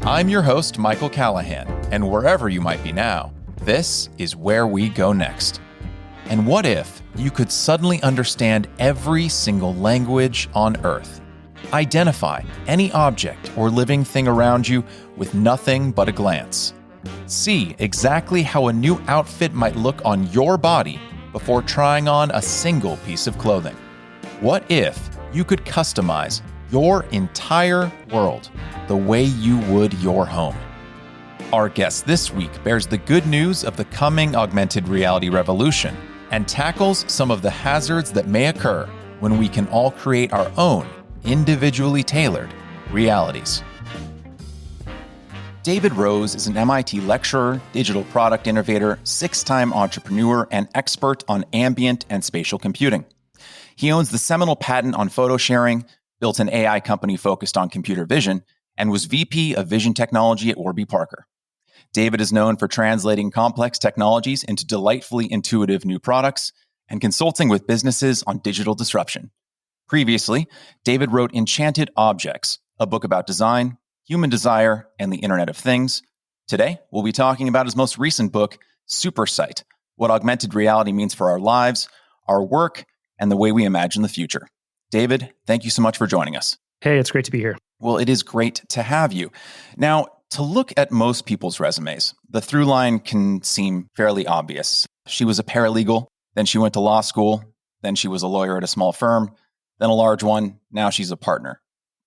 I'm your host, Michael Callahan, and wherever you might be now, this is Where We Go Next. And what if you could suddenly understand every single language on Earth? Identify any object or living thing around you with nothing but a glance. See exactly how a new outfit might look on your body before trying on a single piece of clothing. What if you could customize your entire world the way you would your home? Our guest this week bears the good news of the coming augmented reality revolution and tackles some of the hazards that may occur when we can all create our own individually tailored realities. David Rose is an MIT lecturer, digital product innovator, 6-time entrepreneur, and expert on ambient and spatial computing. He owns the seminal patent on photo sharing, built an AI company focused on computer vision, and was VP of Vision Technology at Warby Parker. David is known for translating complex technologies into delightfully intuitive new products and consulting with businesses on digital disruption. Previously, David wrote Enchanted Objects, a book about design, human desire, and the Internet of Things. Today, we'll be talking about his most recent book, Supersight, what augmented reality means for our lives, our work, and the way we imagine the future. David, thank you so much for joining us. Hey, it's great to be here. Well, it is great to have you. Now, to look at most people's resumes, the through line can seem fairly obvious. She was a paralegal, then she went to law school, then she was a lawyer at a small firm, then a large one, now she's a partner.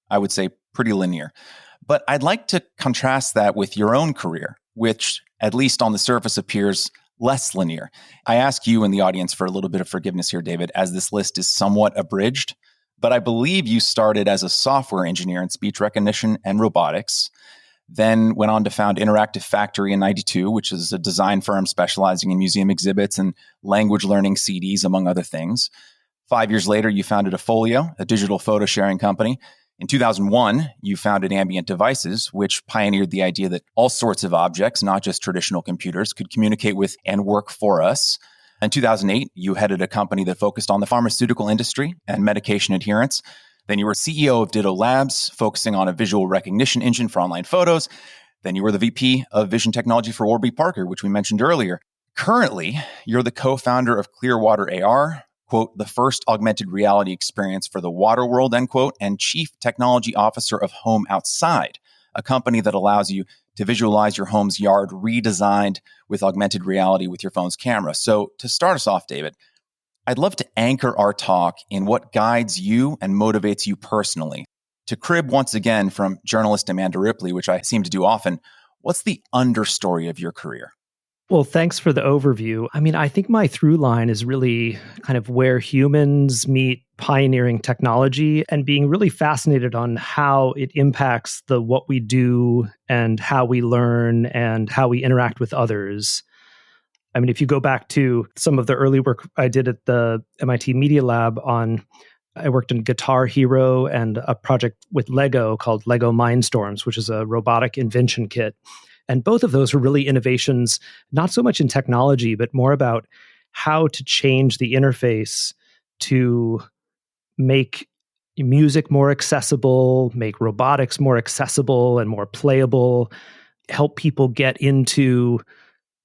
I would say pretty linear. But I'd like to contrast that with your own career, which, at least on the surface, appears less linear. I ask you and the audience for a little bit of forgiveness here, David, as this list is somewhat abridged. But I believe you started as a software engineer in speech recognition and robotics, then went on to found Interactive Factory in '92, which is a design firm specializing in museum exhibits and language learning CDs, among other things. 5 years later, you founded Folio, a digital photo sharing company. In 2001, you founded Ambient Devices, which pioneered the idea that all sorts of objects, not just traditional computers, could communicate with and work for us. In 2008, you headed a company that focused on the pharmaceutical industry and medication adherence. Then you were CEO of Ditto Labs, focusing on a visual recognition engine for online photos. Then you were the VP of Vision Technology for Warby Parker, which we mentioned earlier. Currently, you're the co-founder of Clearwater AR, quote, the first augmented reality experience for the water world, end quote, and chief technology officer of Home Outside, a company that allows you to visualize your home's yard redesigned with augmented reality with your phone's camera. So to start us off, David, I'd love to anchor our talk in what guides you and motivates you personally. To crib once again from journalist Amanda Ripley, which I seem to do often, what's the understory of your career? Well, thanks for the overview. I think my through line is really kind of where humans meet pioneering technology and being really fascinated on how it impacts what we do and how we learn and how we interact with others. If you go back to some of the early work I did at the MIT Media Lab I worked on Guitar Hero and a project with Lego called Lego Mindstorms, which is a robotic invention kit. And both of those were really innovations, not so much in technology, but more about how to change the interface to make music more accessible, make robotics more accessible and more playable, help people get into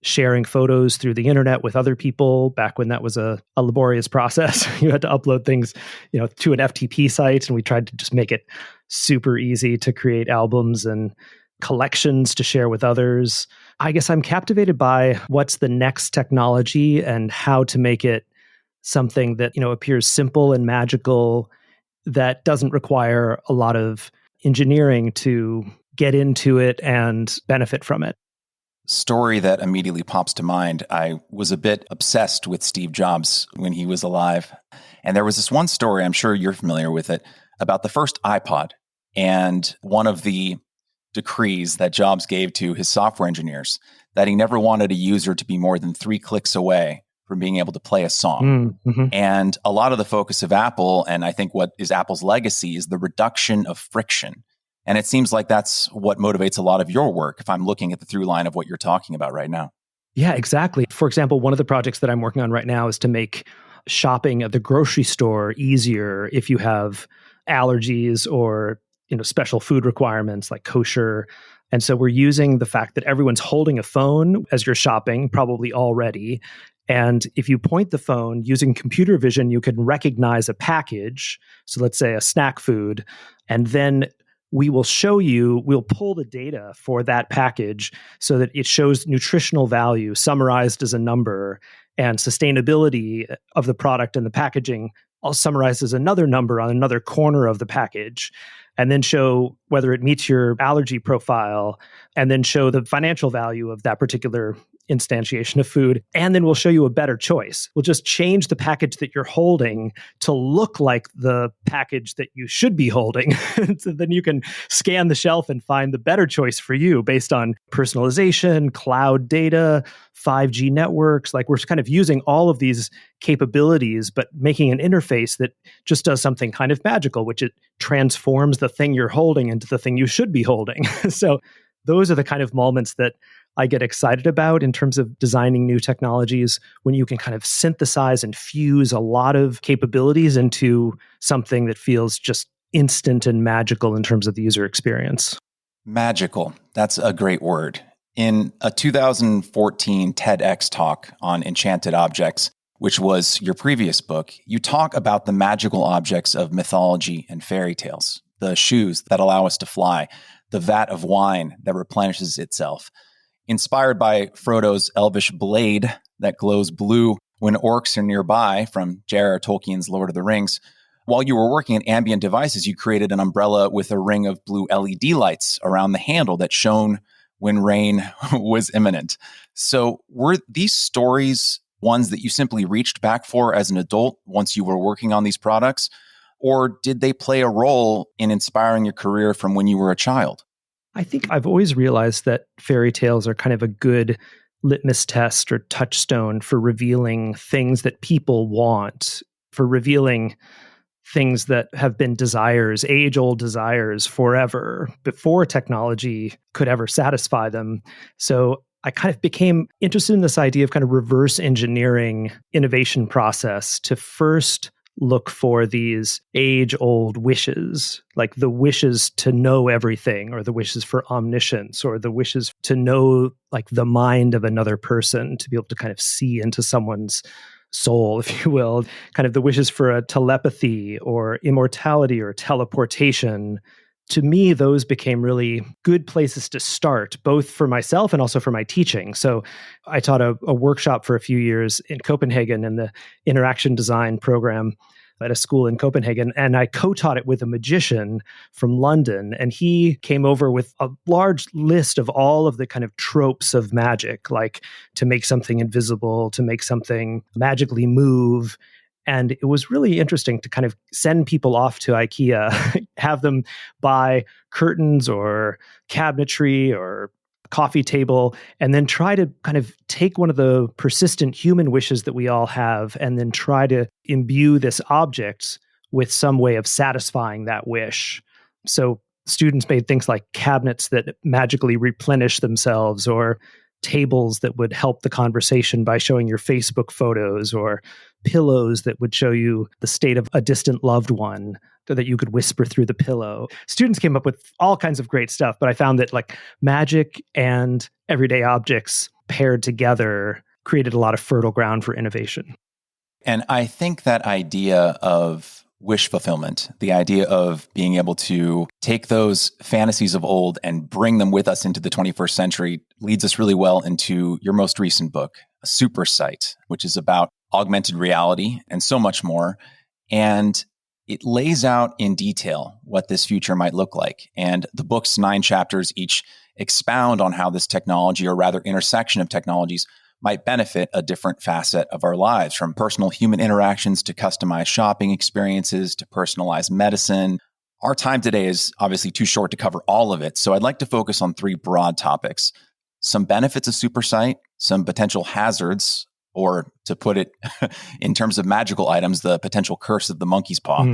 sharing photos through the internet with other people. Back when that was a laborious process, you had to upload things, to an FTP site, and we tried to just make it super easy to create albums and collections to share with others. I guess I'm captivated by what's the next technology and how to make it something that, appears simple and magical, that doesn't require a lot of engineering to get into it and benefit from it. Story that immediately pops to mind. I was a bit obsessed with Steve Jobs when he was alive. And there was this one story, I'm sure you're familiar with it, about the first iPod. And one of the decrees that Jobs gave to his software engineers, that he never wanted a user to be more than 3 clicks away from being able to play a song. Mm-hmm. And a lot of the focus of Apple, and I think what is Apple's legacy, is the reduction of friction. And it seems like that's what motivates a lot of your work, if I'm looking at the through line of what you're talking about right now. Yeah, exactly. For example, one of the projects that I'm working on right now is to make shopping at the grocery store easier if you have allergies or special food requirements like kosher And so we're using the fact that everyone's holding a phone as you're shopping, probably already. And if you point the phone using computer vision, you can recognize a package. So let's say a snack food. And then we'll pull the data for that package so that it shows nutritional value summarized as a number, and sustainability of the product and the packaging all summarized as another number on another corner of the package, and then show whether it meets your allergy profile, and then show the financial value of that particular instantiation of food. And then we'll show you a better choice. We'll just change the package that you're holding to look like the package that you should be holding. So then you can scan the shelf and find the better choice for you based on personalization, cloud data, 5G networks. Like, we're kind of using all of these capabilities, but making an interface that just does something kind of magical, which it transforms the thing you're holding into the thing you should be holding. So those are the kind of moments that I get excited about in terms of designing new technologies, when you can kind of synthesize and fuse a lot of capabilities into something that feels just instant and magical in terms of the user experience. Magical. That's a great word. In a 2014 TEDx talk on enchanted objects, which was your previous book, you talk about the magical objects of mythology and fairy tales, the shoes that allow us to fly, the vat of wine that replenishes itself, inspired by Frodo's elvish blade that glows blue when orcs are nearby from J.R.R. Tolkien's Lord of the Rings. While you were working at Ambient Devices, you created an umbrella with a ring of blue LED lights around the handle that shone when rain was imminent. So were these stories ones that you simply reached back for as an adult once you were working on these products? Or did they play a role in inspiring your career from when you were a child? I think I've always realized that fairy tales are kind of a good litmus test or touchstone for revealing things that people want, for revealing things that have been desires, age-old desires forever, before technology could ever satisfy them. So I kind of became interested in this idea of kind of reverse engineering innovation process to first look for these age-old wishes, like the wishes to know everything, or the wishes for omniscience, or the wishes to know like the mind of another person, to be able to kind of see into someone's soul, if you will, kind of the wishes for a telepathy or immortality or teleportation. To me, those became really good places to start, both for myself and also for my teaching. So I taught a workshop for a few years in Copenhagen in the interaction design program at a school in Copenhagen, and I co-taught it with a magician from London, and he came over with a large list of all of the kind of tropes of magic, like to make something invisible, to make something magically move. And it was really interesting to kind of send people off to IKEA, have them buy curtains or cabinetry or coffee table, and then try to kind of take one of the persistent human wishes that we all have, and then try to imbue this object with some way of satisfying that wish. So students made things like cabinets that magically replenish themselves, or tables that would help the conversation by showing your Facebook photos, or pillows that would show you the state of a distant loved one so that you could whisper through the pillow. Students came up with all kinds of great stuff, but I found that like magic and everyday objects paired together created a lot of fertile ground for innovation. And I think that idea of wish fulfillment, the idea of being able to take those fantasies of old and bring them with us into the 21st century, leads us really well into your most recent book, Super Sight, which is about augmented reality and so much more. And it lays out in detail what this future might look like. And the book's 9 chapters each expound on how this technology, or rather intersection of technologies, might benefit a different facet of our lives, from personal human interactions to customized shopping experiences to personalized medicine. Our time today is obviously too short to cover all of it, so I'd like to focus on 3 broad topics: some benefits of super sight, some potential hazards or to put it in terms of magical items, the potential curse of the monkey's paw,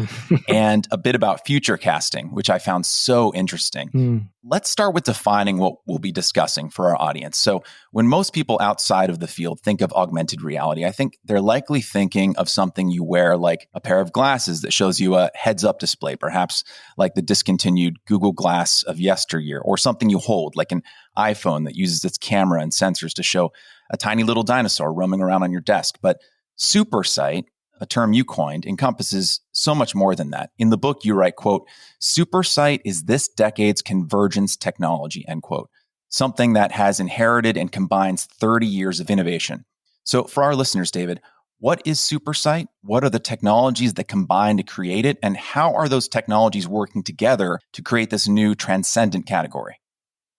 and a bit about future casting, which I found so interesting. Let's start with defining what we'll be discussing for our audience. So when most people outside of the field think of augmented reality, I think they're likely thinking of something you wear, like a pair of glasses that shows you a heads-up display, perhaps like the discontinued Google Glass of yesteryear, or something you hold, like an iPhone that uses its camera and sensors to show a tiny little dinosaur roaming around on your desk. But supersight, a term you coined, encompasses so much more than that. In the book, you write, quote, "Supersight is this decade's convergence technology," end quote, something that has inherited and combines 30 years of innovation. So for our listeners, David, what is supersight? What are the technologies that combine to create it? And how are those technologies working together to create this new transcendent category?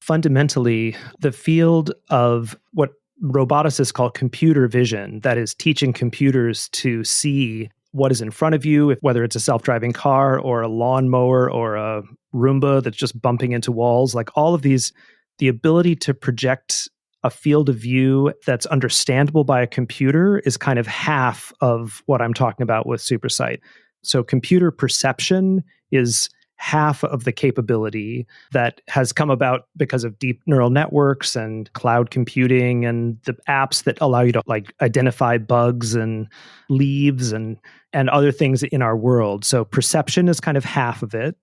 Fundamentally, the field of what roboticists call computer vision, that is teaching computers to see what is in front of you, whether it's a self-driving car or a lawnmower or a Roomba that's just bumping into walls, like all of these, the ability to project a field of view that's understandable by a computer is kind of half of what I'm talking about with supersight. So computer perception is half of the capability that has come about because of deep neural networks and cloud computing and the apps that allow you to like identify bugs and leaves and other things in our world. So perception is kind of half of it.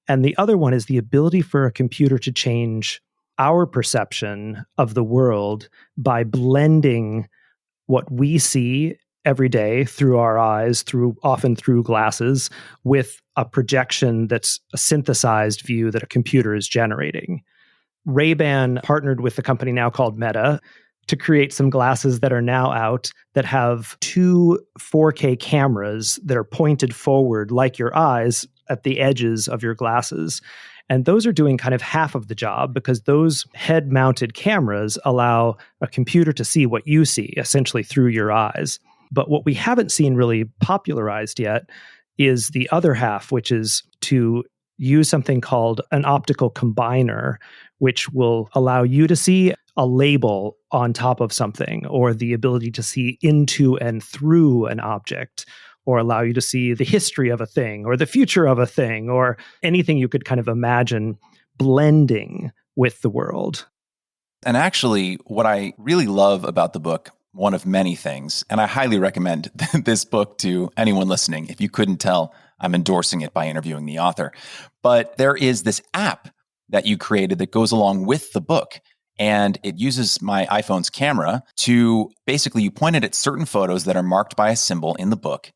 And the other one is the ability for a computer to change our perception of the world by blending what we see every day through our eyes, often through glasses, with a projection that's a synthesized view that a computer is generating. Ray-Ban partnered with a company now called Meta to create some glasses that are now out that have two 4K cameras that are pointed forward like your eyes at the edges of your glasses. And those are doing kind of half of the job because those head-mounted cameras allow a computer to see what you see, essentially through your eyes. But what we haven't seen really popularized yet is the other half, which is to use something called an optical combiner, which will allow you to see a label on top of something, or the ability to see into and through an object, or allow you to see the history of a thing, or the future of a thing, or anything you could kind of imagine blending with the world. And actually, what I really love about the book, one of many things, and I highly recommend this book to anyone listening. If you couldn't tell, I'm endorsing it by interviewing the author. But there is this app that you created that goes along with the book. And it uses my iPhone's camera to basically, you point it at certain photos that are marked by a symbol in the book.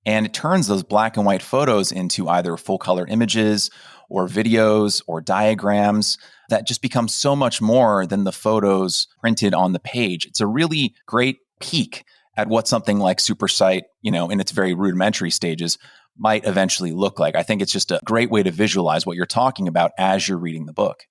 And it turns those black and white photos into either full color images or videos or diagrams that just become so much more than the photos printed on the page. It's a really great peek at what something like supersight, in its very rudimentary stages, might eventually look like. I think it's just a great way to visualize what you're talking about as you're reading the book.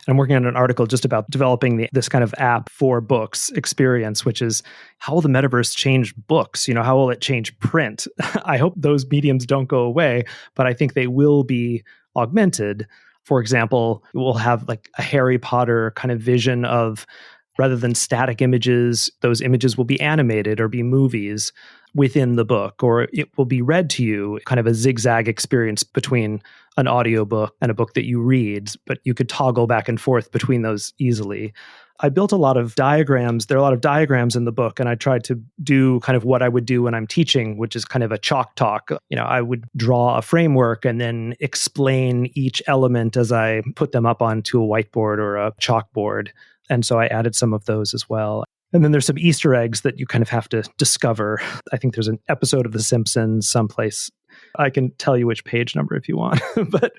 I'm working on an article just about developing this kind of app for books experience, which is how will the metaverse change books? How will it change print? I hope those mediums don't go away, but I think they will be augmented. For example, we'll have like a Harry Potter kind of vision of, rather than static images, those images will be animated or be movies within the book, or it will be read to you, kind of a zigzag experience between an audiobook and a book that you read, but you could toggle back and forth between those easily. I built a lot of diagrams. There are a lot of diagrams in the book, and I tried to do kind of what I would do when I'm teaching, which is kind of a chalk talk. I would draw a framework and then explain each element as I put them up onto a whiteboard or a chalkboard. And so I added some of those as well. And then there's some Easter eggs that you kind of have to discover. I think there's an episode of The Simpsons someplace. I can tell you which page number if you want. But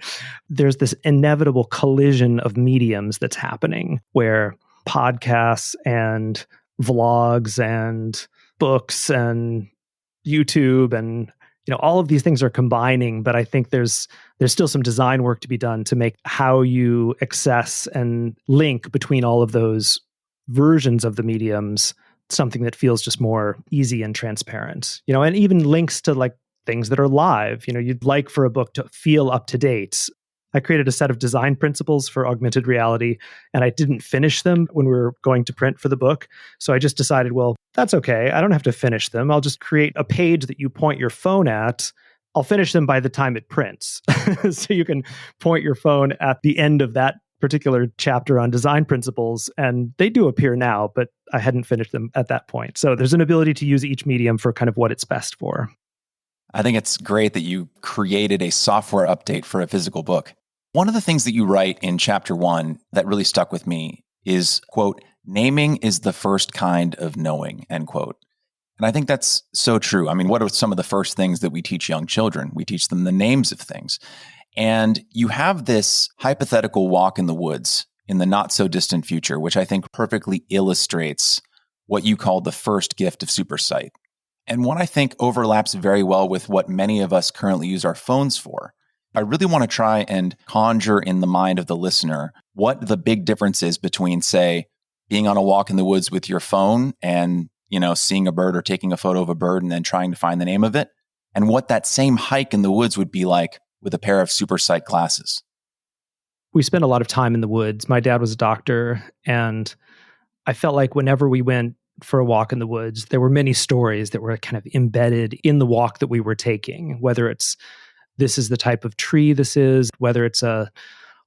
there's this inevitable collision of mediums that's happening where podcasts and vlogs and books and YouTube and all of these things are combining, but I think there's still some design work to be done to make how you access and link between all of those versions of the mediums something that feels just more easy and transparent. And even links to like things that are live. You'd like for a book to feel up to date. I created a set of design principles for augmented reality, and I didn't finish them when we were going to print for the book. So I just decided, well, that's okay. I don't have to finish them. I'll just create a page that you point your phone at. I'll finish them by the time it prints. So you can point your phone at the end of that particular chapter on design principles, and they do appear now, but I hadn't finished them at that point. So there's an ability to use each medium for kind of what it's best for. I think it's great that you created a software update for a physical book. One of the things that you write in chapter 1 that really stuck with me is, quote, naming is the first kind of knowing, end quote. And I think that's so true. I mean, what are some of the first things that we teach young children? We teach them the names of things. And you have this hypothetical walk in the woods in the not so distant future, which I think perfectly illustrates what you call the first gift of supersight. And one I think overlaps very well with what many of us currently use our phones for. I really want to try and conjure in the mind of the listener what the big difference is between, say, being on a walk in the woods with your phone and, seeing a bird or taking a photo of a bird and then trying to find the name of it, and what that same hike in the woods would be like with a pair of super sight glasses. We spent a lot of time in the woods. My dad was a doctor, and I felt like whenever we went for a walk in the woods, there were many stories that were kind of embedded in the walk that we were taking, whether it's this is the type of tree this is, whether it's a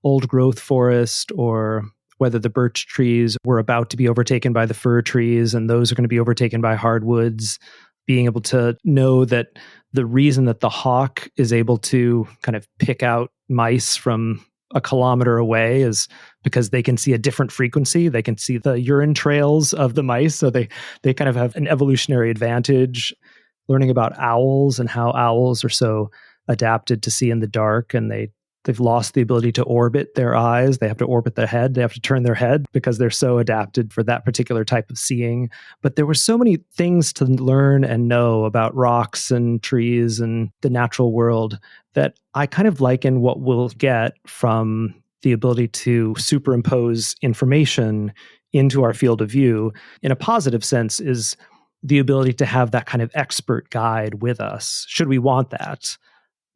old growth forest, or whether the birch trees were about to be overtaken by the fir trees and those are going to be overtaken by hardwoods. Being able to know that the reason that the hawk is able to kind of pick out mice from a kilometer away is because they can see a different frequency. They can see the urine trails of the mice. So they kind of have an evolutionary advantage. Learning about owls and how owls are so adapted to see in the dark, and they've lost the ability to orbit their eyes. They have to orbit their head. They have to turn their head because they're so adapted for that particular type of seeing. But there were so many things to learn and know about rocks and trees and the natural world that I kind of liken what we'll get from the ability to superimpose information into our field of view in a positive sense is the ability to have that kind of expert guide with us, should we want that.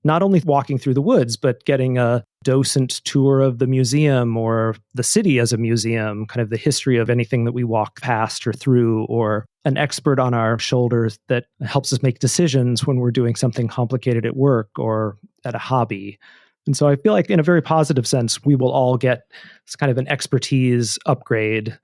Not only walking through the woods, but getting a docent tour of the museum or the city as a museum, kind of the history of anything that we walk past or through, or an expert on our shoulders that helps us make decisions when we're doing something complicated at work or at a hobby. And so I feel like in a very positive sense, we will all get this kind of an expertise upgrade.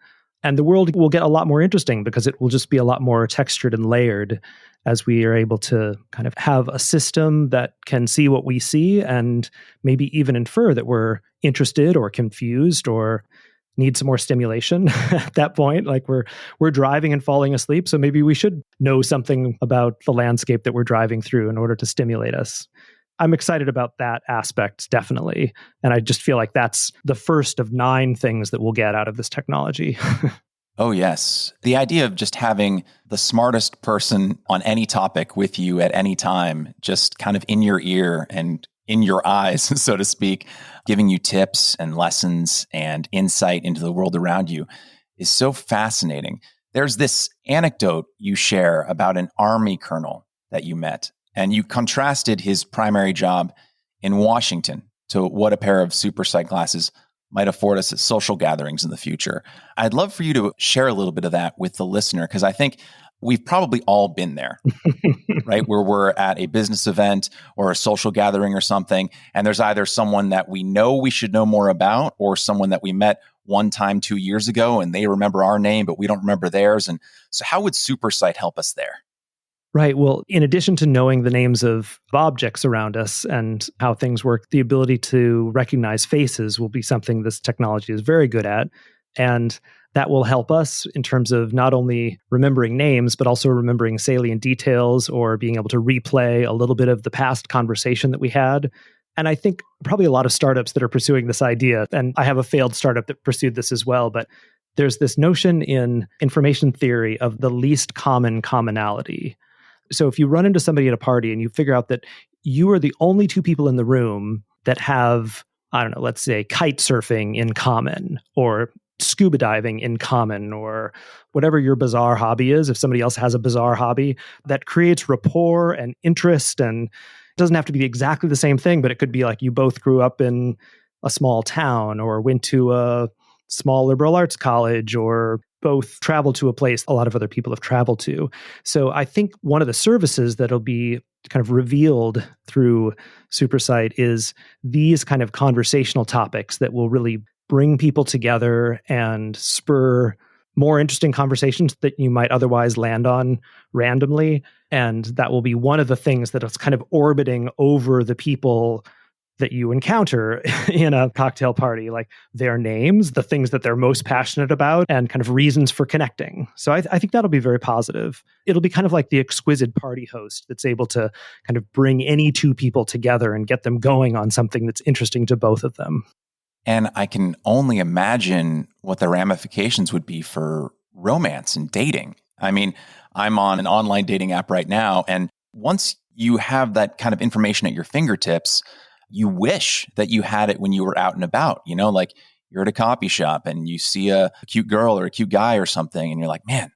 And the world will get a lot more interesting because it will just be a lot more textured and layered as we are able to kind of have a system that can see what we see and maybe even infer that we're interested or confused or need some more stimulation at that point. Like we're driving and falling asleep, so maybe we should know something about the landscape that we're driving through in order to stimulate us. I'm excited about that aspect, definitely. And I just feel like that's the first of 9 things that we'll get out of this technology. Oh, yes. The idea of just having the smartest person on any topic with you at any time, just kind of in your ear and in your eyes, so to speak, giving you tips and lessons and insight into the world around you is so fascinating. There's this anecdote you share about an Army colonel that you met, and you contrasted his primary job in Washington to what a pair of super sight glasses might afford us at social gatherings in the future. I'd love for you to share a little bit of that with the listener, because I think we've probably all been there, right? Where we're at a business event or a social gathering or something, and there's either someone that we know we should know more about or someone that we met one time 2 years ago and they remember our name, but we don't remember theirs. And so how would SuperSight help us there? Right. Well, in addition to knowing the names of objects around us and how things work, the ability to recognize faces will be something this technology is very good at. And that will help us in terms of not only remembering names, but also remembering salient details or being able to replay a little bit of the past conversation that we had. And I think probably a lot of startups that are pursuing this idea, and I have a failed startup that pursued this as well, but there's this notion in information theory of the least common commonality. So if you run into somebody at a party and you figure out that you are the only 2 people in the room that have, I don't know, let's say kite surfing in common or scuba diving in common or whatever your bizarre hobby is, if somebody else has a bizarre hobby, that creates rapport and interest and doesn't have to be exactly the same thing, but it could be like you both grew up in a small town or went to a small liberal arts college or both traveled to a place a lot of other people have traveled to. So I think one of the services that'll be kind of revealed through SuperSight is these kind of conversational topics that will really bring people together and spur more interesting conversations that you might otherwise land on randomly. And that will be one of the things that is kind of orbiting over the people that you encounter in a cocktail party, like their names, the things that they're most passionate about, and kind of reasons for connecting. So I think that'll be very positive. It'll be kind of like the exquisite party host that's able to kind of bring any two people together and get them going on something that's interesting to both of them. And I can only imagine what the ramifications would be for romance and dating. I mean, I'm on an online dating app right now, and once you have that kind of information at your fingertips, you wish that you had it when you were out and about, like you're at a coffee shop and you see a cute girl or a cute guy or something. And you're like, man,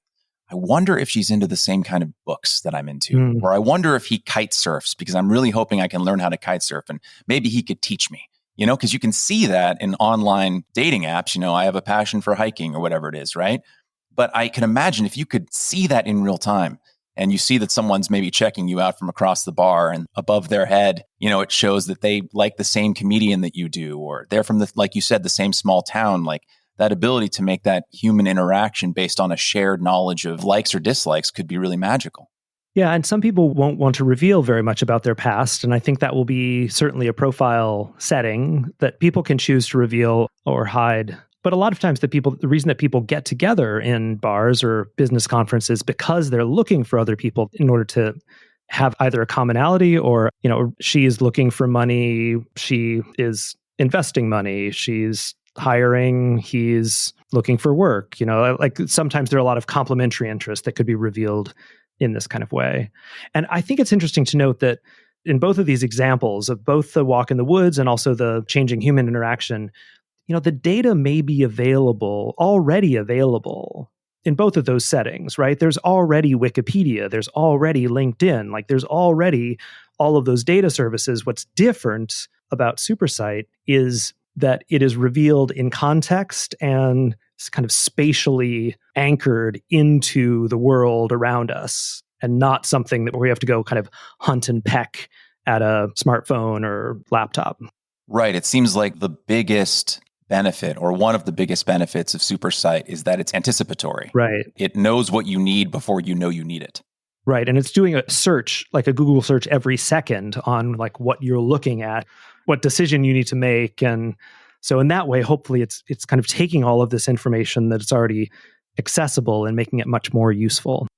I wonder if she's into the same kind of books that I'm into. Or I wonder if he kite surfs because I'm really hoping I can learn how to kite surf and maybe he could teach me, because you can see that in online dating apps. I have a passion for hiking or whatever it is, right? But I can imagine if you could see that in real time, and you see that someone's maybe checking you out from across the bar and above their head, it shows that they like the same comedian that you do, or they're from like you said, the same small town. Like that ability to make that human interaction based on a shared knowledge of likes or dislikes could be really magical. Yeah, and some people won't want to reveal very much about their past. And I think that will be certainly a profile setting that people can choose to reveal or hide. But a lot of times the reason that people get together in bars or business conferences because they're looking for other people in order to have either a commonality or, she is looking for money, she is investing money, she's hiring, he's looking for work. Like sometimes there are a lot of complementary interests that could be revealed in this kind of way. And I think it's interesting to note that in both of these examples of both the walk in the woods and also the changing human interaction, the data may be already available in both of those settings, right? There's already Wikipedia, there's already LinkedIn, like there's already all of those data services. What's different about SuperSight is that it is revealed in context and kind of spatially anchored into the world around us and not something that we have to go kind of hunt and peck at a smartphone or laptop. Right. It seems like the biggest benefit or one of the biggest benefits of SuperSight is that it's anticipatory. Right. It knows what you need before you know you need it. Right. And it's doing a search, like a Google search every second on like what you're looking at, what decision you need to make. And so in that way, hopefully it's kind of taking all of this information that it's already accessible and making it much more useful.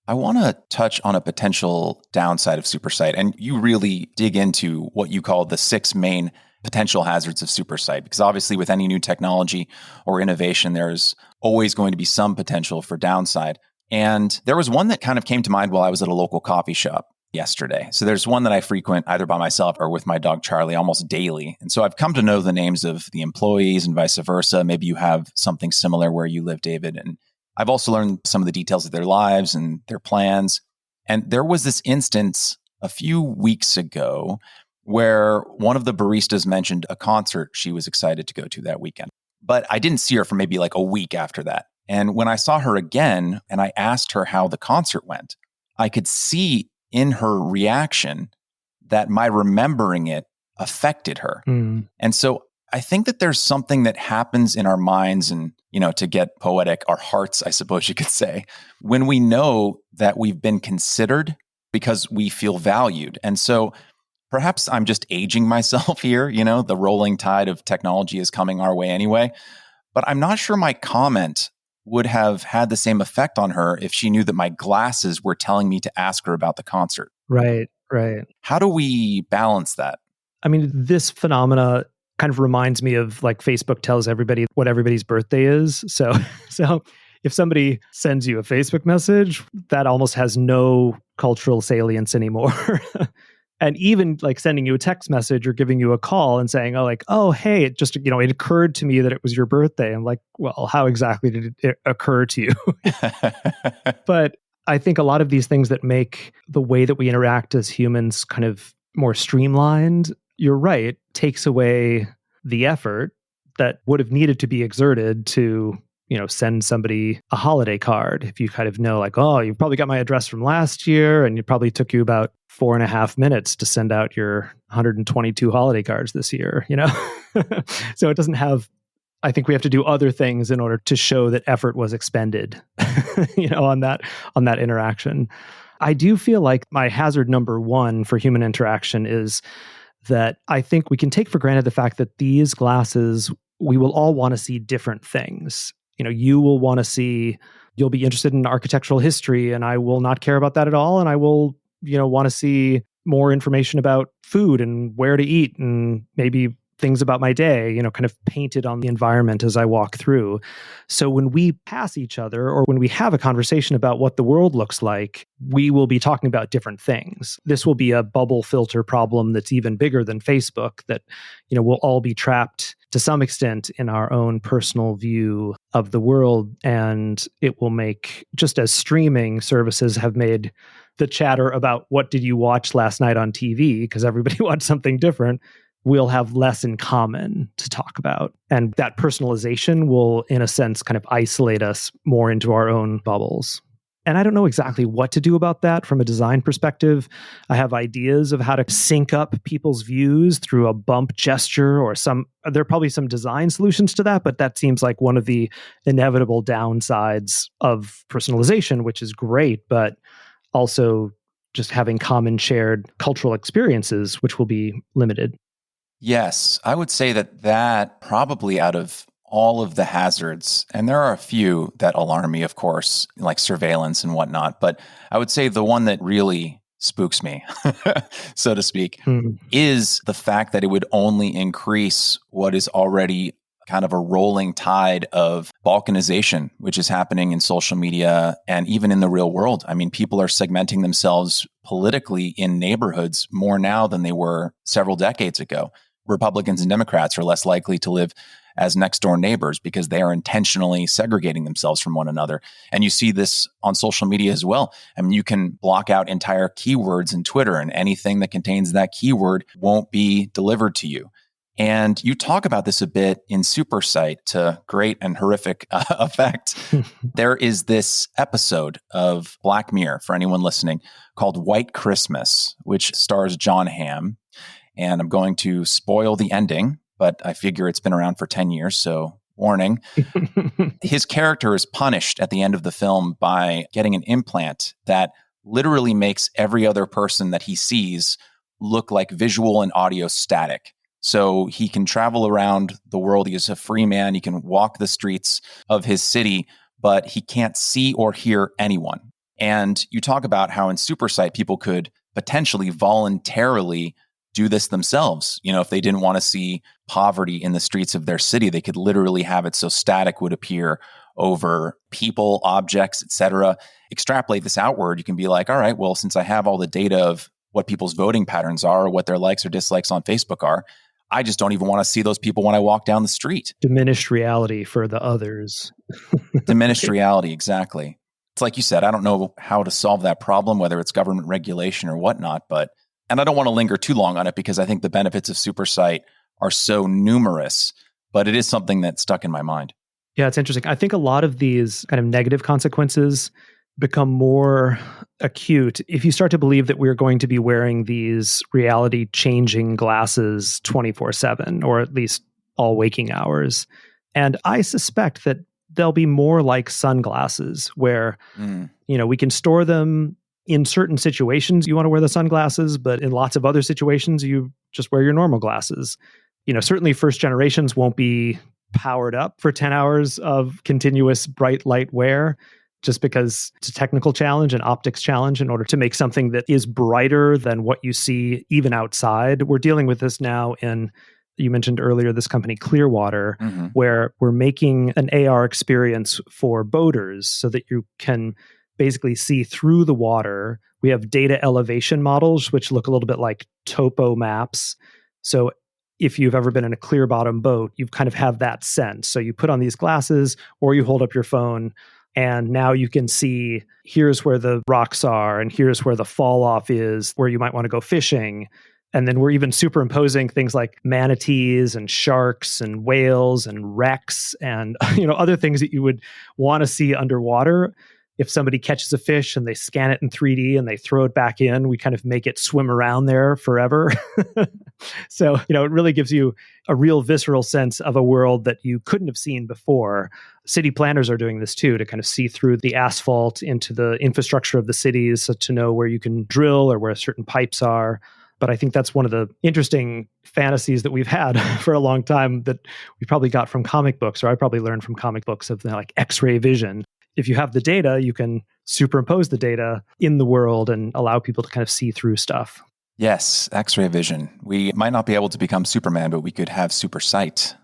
I want to touch on a potential downside of SuperSight. And you really dig into what you call the 6 main potential hazards of SuperSight, because obviously with any new technology or innovation, there's always going to be some potential for downside. And there was one that kind of came to mind while I was at a local coffee shop yesterday. So there's one that I frequent either by myself or with my dog Charlie almost daily. And so I've come to know the names of the employees and vice versa. Maybe you have something similar where you live, David. And I've also learned some of the details of their lives and their plans. And there was this instance a few weeks ago where one of the baristas mentioned a concert she was excited to go to that weekend. But I didn't see her for maybe like a week after that. And when I saw her again and I asked her how the concert went, I could see in her reaction that my remembering it affected her. And so I think that there's something that happens in our minds and, to get poetic, our hearts, I suppose you could say, when we know that we've been considered because we feel valued. And so perhaps I'm just aging myself here, the rolling tide of technology is coming our way anyway. But I'm not sure my comment would have had the same effect on her if she knew that my glasses were telling me to ask her about the concert. Right. How do we balance that? I mean, this phenomena kind of reminds me of like Facebook tells everybody what everybody's birthday is. So if somebody sends you a Facebook message, that almost has no cultural salience anymore. And even like sending you a text message or giving you a call and saying, oh, hey, it just, it occurred to me that it was your birthday. I'm like, well, how exactly did it occur to you? But I think a lot of these things that make the way that we interact as humans kind of more streamlined, you're right, takes away the effort that would have needed to be exerted to, send somebody a holiday card. If you kind of know, like, oh, you probably got my address from last year, and it probably took you about 4.5 minutes to send out your 122 holiday cards this year, So it doesn't have, I think we have to do other things in order to show that effort was expended, on that interaction. I do feel like my hazard number one for human interaction is that I think we can take for granted the fact that these glasses, we will all want to see different things. You will want to see, you'll be interested in architectural history, and I will not care about that at all. And I will, want to see more information about food and where to eat and maybe things about my day, kind of painted on the environment as I walk through. So when we pass each other or when we have a conversation about what the world looks like, we will be talking about different things. This will be a bubble filter problem that's even bigger than Facebook, that, we'll all be trapped to some extent in our own personal view of the world. And it will make, just as streaming services have made the chatter about what did you watch last night on TV, because everybody watched something different, we'll have less in common to talk about. And that personalization will, in a sense, kind of isolate us more into our own bubbles. And I don't know exactly what to do about that from a design perspective. I have ideas of how to sync up people's views through a bump gesture or there are probably some design solutions to that, but that seems like one of the inevitable downsides of personalization, which is great, but also just having common shared cultural experiences, which will be limited. Yes, I would say that probably out of all of the hazards, and there are a few that alarm me, of course, like surveillance and whatnot, but I would say the one that really spooks me, so to speak, is the fact that it would only increase what is already kind of a rolling tide of balkanization, which is happening in social media and even in the real world. I mean, people are segmenting themselves politically in neighborhoods more now than they were several decades ago. Republicans and Democrats are less likely to live as next door neighbors because they are intentionally segregating themselves from one another. And you see this on social media as well. I mean, you can block out entire keywords in Twitter, and anything that contains that keyword won't be delivered to you. And you talk about this a bit in Supersight to great and horrific effect. There is this episode of Black Mirror, for anyone listening, called White Christmas, which stars John Hamm. And I'm going to spoil the ending, but I figure it's been around for 10 years, so warning. His character is punished at the end of the film by getting an implant that literally makes every other person that he sees look like visual and audio static. So he can travel around the world. He is a free man. He can walk the streets of his city, but he can't see or hear anyone. And you talk about how in Supersight, people could potentially voluntarily do this themselves. If they didn't want to see poverty in the streets of their city, they could literally have it so static would appear over people, objects, etc. Extrapolate this outward. You can be like, all right, well, since I have all the data of what people's voting patterns are, or what their likes or dislikes on Facebook are, I just don't even want to see those people when I walk down the street. Diminished reality for the others. Diminished reality, exactly. It's like you said, I don't know how to solve that problem, whether it's government regulation or whatnot, and I don't want to linger too long on it because I think the benefits of Supersight are so numerous, but it is something that stuck in my mind. Yeah, it's interesting. I think a lot of these kind of negative consequences become more acute if you start to believe that we're going to be wearing these reality changing glasses 24/7, or at least all waking hours. And I suspect that they'll be more like sunglasses where, we can store them in certain situations. You want to wear the sunglasses, but in lots of other situations, you just wear your normal glasses. Certainly first generations won't be powered up for 10 hours of continuous bright light wear, just because it's a technical challenge, an optics challenge in order to make something that is brighter than what you see even outside. We're dealing with this now you mentioned earlier, this company Clearwater, where we're making an AR experience for boaters so that you can basically see through the water. We have data elevation models, which look a little bit like topo maps. So if you've ever been in a clear bottom boat, you kind of have that sense. So you put on these glasses or you hold up your phone, and now you can see, here's where the rocks are, and here's where the fall off is, where you might want to go fishing. And then we're even superimposing things like manatees and sharks and whales and wrecks and other things that you would want to see underwater. If somebody catches a fish and they scan it in 3D and they throw it back in, we kind of make it swim around there forever. So, it really gives you a real visceral sense of a world that you couldn't have seen before. City planners are doing this too, to kind of see through the asphalt into the infrastructure of the cities, so to know where you can drill or where certain pipes are. But I think that's one of the interesting fantasies that we've had for a long time that we probably got from comic books, or I probably learned from comic books of like X-ray vision. If you have the data, you can superimpose the data in the world and allow people to kind of see through stuff. Yes, X-ray vision. We might not be able to become Superman, but we could have super sight.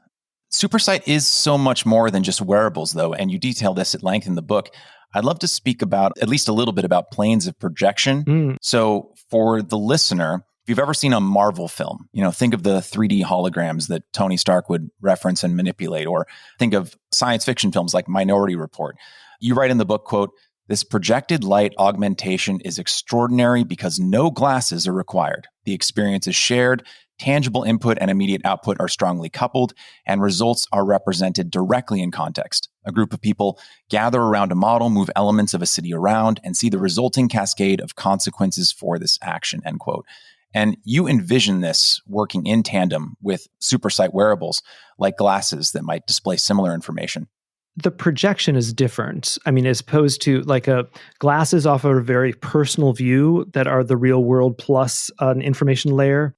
Super sight is so much more than just wearables, though, and you detail this at length in the book. I'd love to speak about at least a little bit about planes of projection. So for the listener, if you've ever seen a Marvel film, think of the 3D holograms that Tony Stark would reference and manipulate, or think of science fiction films like Minority Report. You write in the book, quote, "This projected light augmentation is extraordinary because no glasses are required. The experience is shared, tangible input and immediate output are strongly coupled, and results are represented directly in context. A group of people gather around a model, move elements of a city around, and see the resulting cascade of consequences for this action," end quote. And you envision this working in tandem with supersight wearables like glasses that might display similar information. The projection is different. I mean, as opposed to like glasses offer a very personal view that are the real world plus an information layer.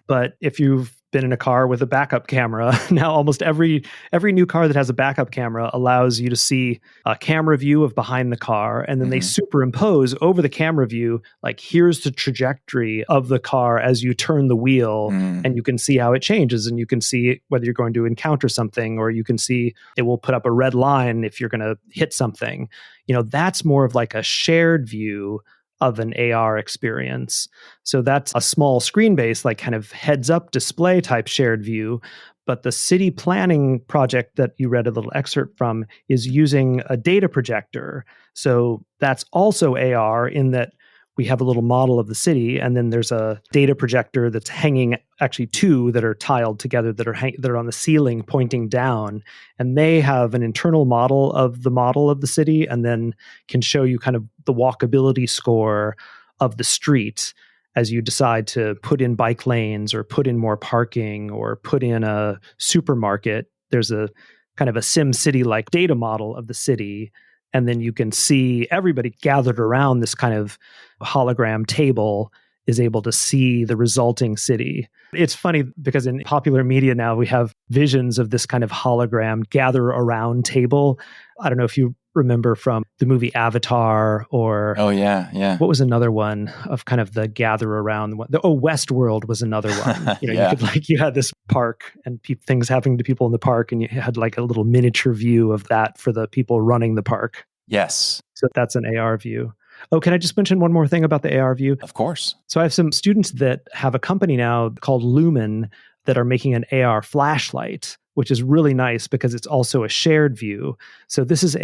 But if you've been in a car with a backup camera, now almost every new car that has a backup camera allows you to see a camera view of behind the car, and then they superimpose over the camera view, like here's the trajectory of the car as you turn the wheel, and you can see how it changes, and you can see whether you're going to encounter something, or you can see it will put up a red line if you're going to hit something. That's more of like a shared view of an AR experience. So that's a small screen-based, like kind of heads-up display type shared view. But the city planning project that you read a little excerpt from is using a data projector. So that's also AR in that we have a little model of the city, and then there's a data projector that's hanging, actually two that are tiled together that are on the ceiling pointing down, and they have an internal model of the city, and then can show you kind of the walkability score of the street as you decide to put in bike lanes or put in more parking or put in a supermarket. There's a kind of a Sim City-like data model of the city. And then you can see everybody gathered around this kind of hologram table is able to see the resulting city. It's funny because in popular media now, we have visions of this kind of hologram gather around table. I don't know if you remember from the movie Avatar, or what was another one of kind of the gather around one? Westworld was another one. You had this park and things happening to people in the park, and you had like a little miniature view of that for the people running the park. Yes. So that's an AR view. Oh, can I just mention one more thing about the AR view? Of course. So I have some students that have a company now called Lumen that are making an AR flashlight, which is really nice because it's also a shared view. So this is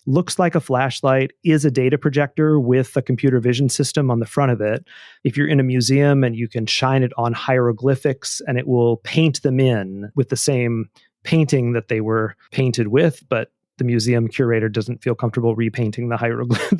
looks like a flashlight, is a data projector with a computer vision system on the front of it. If you're in a museum, and you can shine it on hieroglyphics, and it will paint them in with the same painting that they were painted with, but the museum curator doesn't feel comfortable repainting the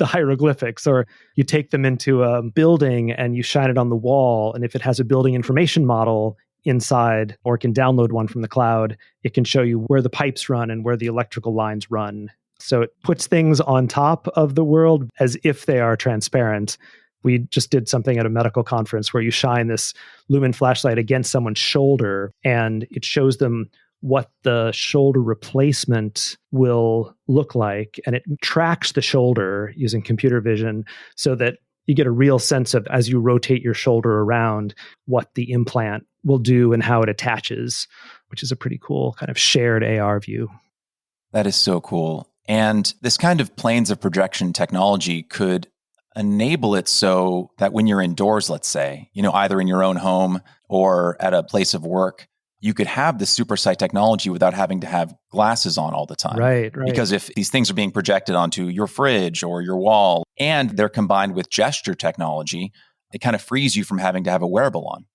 hieroglyphics. Or you take them into a building and you shine it on the wall, and if it has a building information model inside, or can download one from the cloud, it can show you where the pipes run and where the electrical lines run. So it puts things on top of the world as if they are transparent. We just did something at a medical conference where you shine this Lumen flashlight against someone's shoulder, and it shows them what the shoulder replacement will look like. And it tracks the shoulder using computer vision so that you get a real sense of, as you rotate your shoulder around, what the implant will do and how it attaches, which is a pretty cool kind of shared AR view. That is so cool. And this kind of planes of projection technology could enable it so that when you're indoors, let's say, either in your own home or at a place of work, you could have the super sight technology without having to have glasses on all the time. Right. Because if these things are being projected onto your fridge or your wall, and they're combined with gesture technology, it kind of frees you from having to have a wearable on.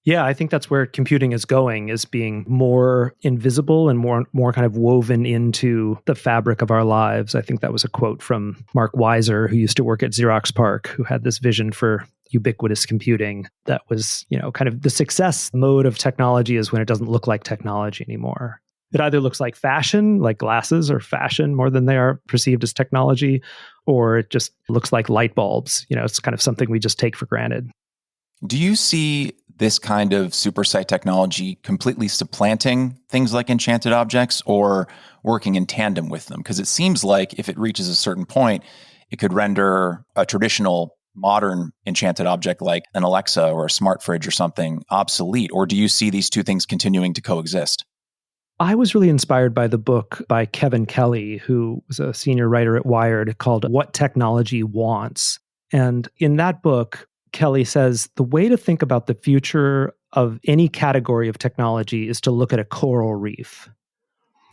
Yeah, I think that's where computing is going, is being more invisible and more kind of woven into the fabric of our lives. I think that was a quote from Mark Weiser, who used to work at Xerox PARC, who had this vision for ubiquitous computing that was, kind of the success mode of technology is when it doesn't look like technology anymore. It either looks like fashion, like glasses are fashion more than they are perceived as technology, or it just looks like light bulbs. It's kind of something we just take for granted. Do you see this kind of supersite technology completely supplanting things like enchanted objects or working in tandem with them? Because it seems like if it reaches a certain point, it could render a traditional modern enchanted object like an Alexa or a smart fridge or something obsolete. Or do you see these two things continuing to coexist? I was really inspired by the book by Kevin Kelly, who was a senior writer at Wired, called What Technology Wants. And in that book, Kelly says the way to think about the future of any category of technology is to look at a coral reef.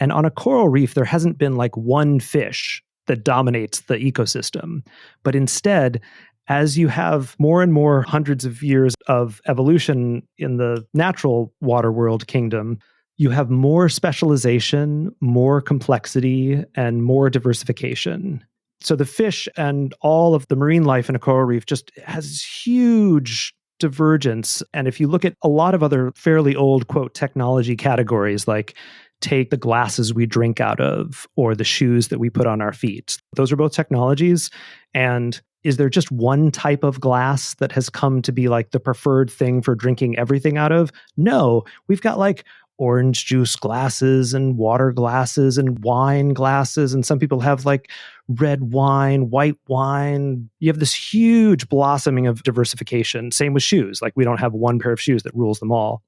And on a coral reef, there hasn't been like one fish that dominates the ecosystem. But instead, as you have more and more hundreds of years of evolution in the natural water world kingdom, you have more specialization, more complexity, and more diversification. So the fish and all of the marine life in a coral reef just has huge divergence. And if you look at a lot of other fairly old, quote, technology categories, like take the glasses we drink out of or the shoes that we put on our feet, those are both technologies. And is there just one type of glass that has come to be like the preferred thing for drinking everything out of? No, we've got like orange juice glasses and water glasses and wine glasses. And some people have like red wine, white wine. You have this huge blossoming of diversification. Same with shoes. Like we don't have one pair of shoes that rules them all.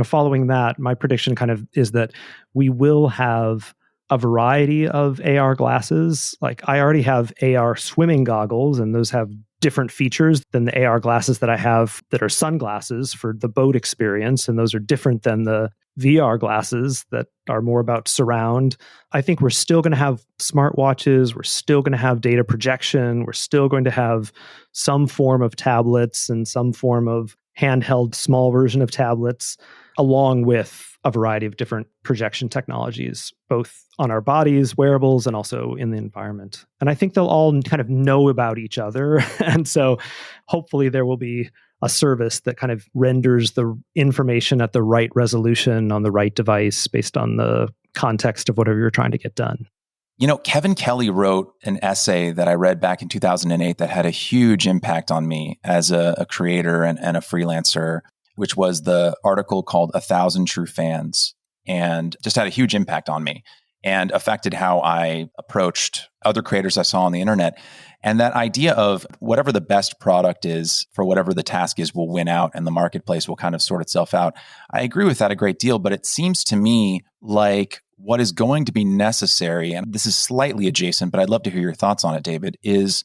Following that, my prediction kind of is that we will have a variety of AR glasses. Like I already have AR swimming goggles, and those have different features than the AR glasses that I have that are sunglasses for the boat experience. And those are different than the VR glasses that are more about surround. I think we're still going to have smartwatches. We're still going to have data projection. We're still going to have some form of tablets and some form of handheld small version of tablets, along with a variety of different projection technologies, both on our bodies, wearables, and also in the environment. And I think they'll all kind of know about each other. And so hopefully there will be a service that kind of renders the information at the right resolution on the right device based on the context of whatever you're trying to get done. Kevin Kelly wrote an essay that I read back in 2008 that had a huge impact on me as a creator and a freelancer, which was the article called 1,000 True Fans, and just had a huge impact on me and affected how I approached other creators I saw on the internet. And that idea of whatever the best product is for whatever the task is will win out and the marketplace will kind of sort itself out. I agree with that a great deal, but it seems to me like what is going to be necessary, and this is slightly adjacent, but I'd love to hear your thoughts on it, David, is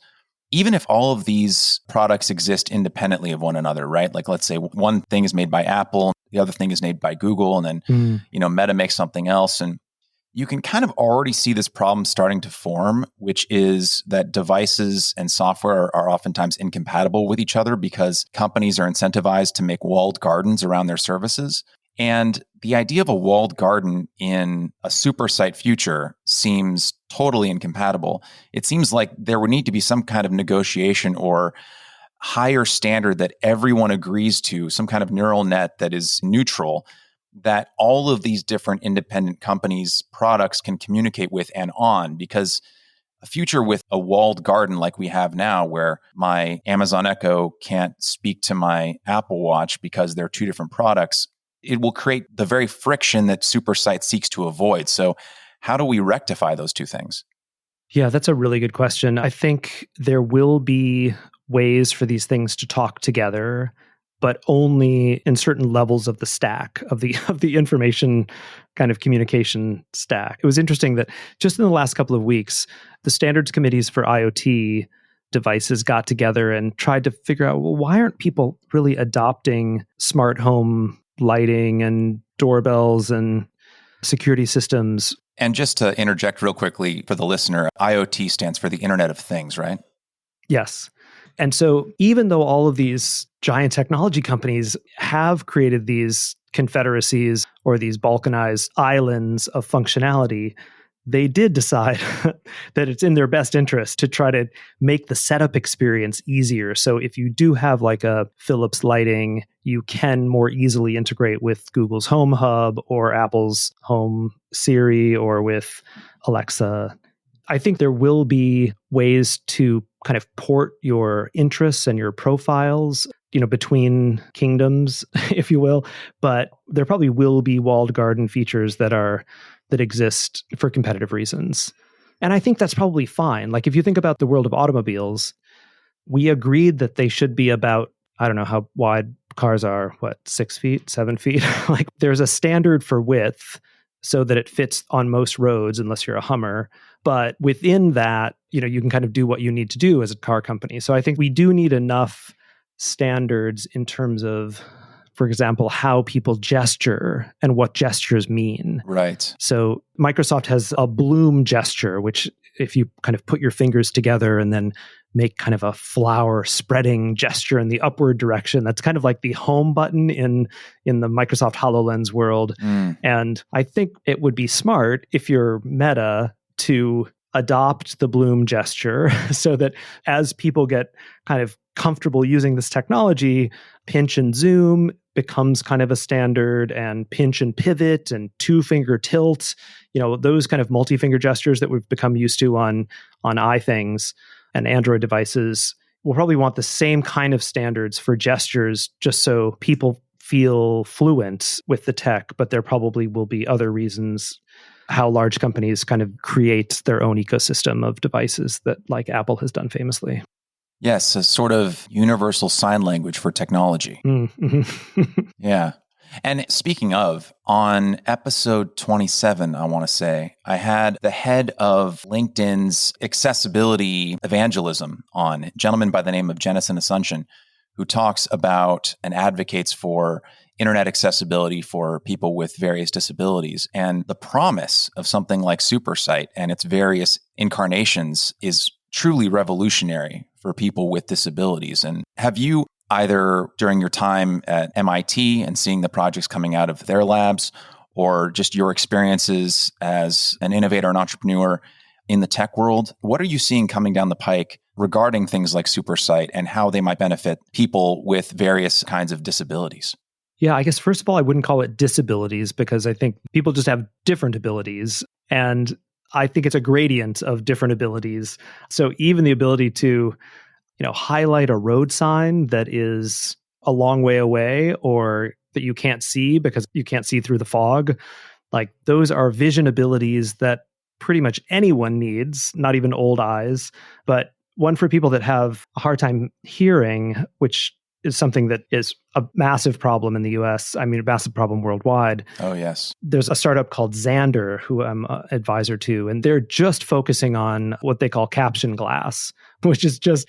even if all of these products exist independently of one another, right? Like let's say one thing is made by Apple, the other thing is made by Google, and then, Meta makes something else. And you can kind of already see this problem starting to form, which is that devices and software are oftentimes incompatible with each other because companies are incentivized to make walled gardens around their services. And the idea of a walled garden in a super site future seems totally incompatible. It seems like there would need to be some kind of negotiation or higher standard that everyone agrees to, some kind of neural net that is neutral, that all of these different independent companies' products can communicate with and on. Because a future with a walled garden like we have now, where my Amazon Echo can't speak to my Apple Watch because they're two different products, it will create the very friction that SuperSite seeks to avoid. So how do we rectify those two things? Yeah, that's a really good question. I think there will be ways for these things to talk together, but only in certain levels of the stack of the information kind of communication stack. It was interesting that just in the last couple of weeks, the standards committees for IoT devices got together and tried to figure out, well, why aren't people really adopting smart home lighting and doorbells and security systems? And just to interject real quickly for the listener, IoT stands for the Internet of Things, right? Yes. And so even though all of these giant technology companies have created these confederacies or these balkanized islands of functionality, they did decide that it's in their best interest to try to make the setup experience easier. So if you do have like a Philips lighting, you can more easily integrate with Google's Home Hub or Apple's Home Siri or with Alexa. I think there will be ways to kind of port your interests and your profiles, between kingdoms, if you will, but there probably will be walled garden features that exist for competitive reasons. And I think that's probably fine. Like if you think about the world of automobiles, we agreed that they should be about, I don't know how wide cars are, 6 feet, 7 feet? Like there's a standard for width so that it fits on most roads unless you're a Hummer. But within that, you can kind of do what you need to do as a car company. So I think we do need enough standards in terms of, for example, how people gesture and what gestures mean. Right. So Microsoft has a bloom gesture, which if you kind of put your fingers together and then make kind of a flower spreading gesture in the upward direction, that's kind of like the home button in the Microsoft HoloLens world. And I think it would be smart if you're Meta to adopt the bloom gesture so that as people get kind of comfortable using this technology, pinch and zoom becomes kind of a standard, and pinch and pivot and 2-finger tilt, those kind of multi-finger gestures that we've become used to on iThings and Android devices. We'll probably want the same kind of standards for gestures just so people feel fluent with the tech, but there probably will be other reasons how large companies kind of create their own ecosystem of devices that like Apple has done famously. Yes, a sort of universal sign language for technology. Mm-hmm. Yeah. And speaking of, on episode 27, I want to say, I had the head of LinkedIn's accessibility evangelism on, a gentleman by the name of Jennison Asuncion, who talks about and advocates for internet accessibility for people with various disabilities. And the promise of something like SuperSight and its various incarnations is truly revolutionary for people with disabilities. And have you, either during your time at MIT and seeing the projects coming out of their labs, or just your experiences as an innovator and entrepreneur in the tech world, what are you seeing coming down the pike regarding things like SuperSight and how they might benefit people with various kinds of disabilities? Yeah, I guess first of all, I wouldn't call it disabilities because I think people just have different abilities. And I think it's a gradient of different abilities. So even the ability to, highlight a road sign that is a long way away or that you can't see because you can't see through the fog, like those are vision abilities that pretty much anyone needs, not even old eyes. But one for people that have a hard time hearing, which is something that is a massive problem in the US. I mean, a massive problem worldwide. Oh, yes. There's a startup called Xander, who I'm an advisor to, and they're just focusing on what they call caption glass, which is just,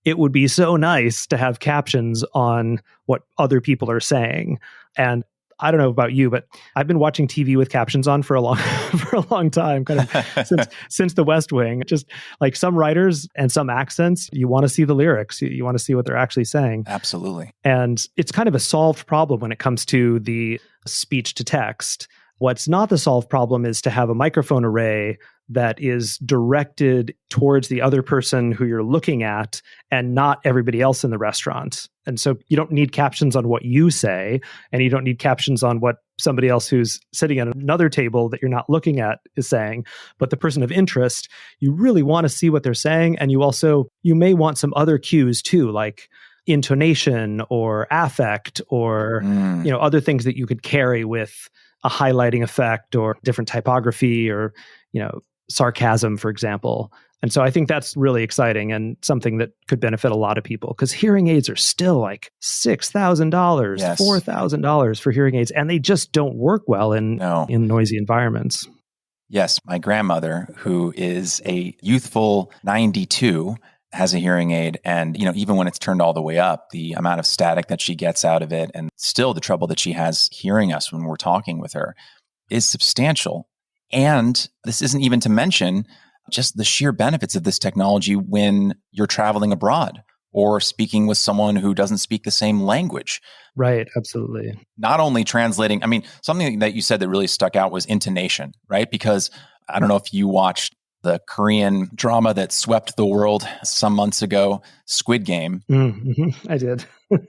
it would be so nice to have captions on what other people are saying. And I don't know about you, but I've been watching TV with captions on for a long time, kind of since The West Wing. Just like some writers and some accents, you want to see the lyrics. You want to see what they're actually saying. Absolutely. And it's kind of a solved problem when it comes to the speech to text. What's not the solved problem is to have a microphone array that is directed towards the other person who you're looking at and not everybody else in the restaurant. And so you don't need captions on what you say, and you don't need captions on what somebody else who's sitting at another table that you're not looking at is saying. But the person of interest, you really want to see what they're saying. And you may want some other cues too, like intonation or affect or other things that you could carry with a highlighting effect or different typography or sarcasm, for example. And so I think that's really exciting and something that could benefit a lot of people, because hearing aids are still like $6,000, Yes. $4,000 for hearing aids, and they just don't work well in noisy environments. Yes, my grandmother, who is a youthful 92, has a hearing aid. And, even when it's turned all the way up, the amount of static that she gets out of it, and still the trouble that she has hearing us when we're talking with her, is substantial. And this isn't even to mention just the sheer benefits of this technology when you're traveling abroad or speaking with someone who doesn't speak the same language. Right, absolutely. Not only translating, I mean, something that you said that really stuck out was intonation, right? Because I don't know if you watched the Korean drama that swept the world some months ago, Squid Game. Mm-hmm. I did.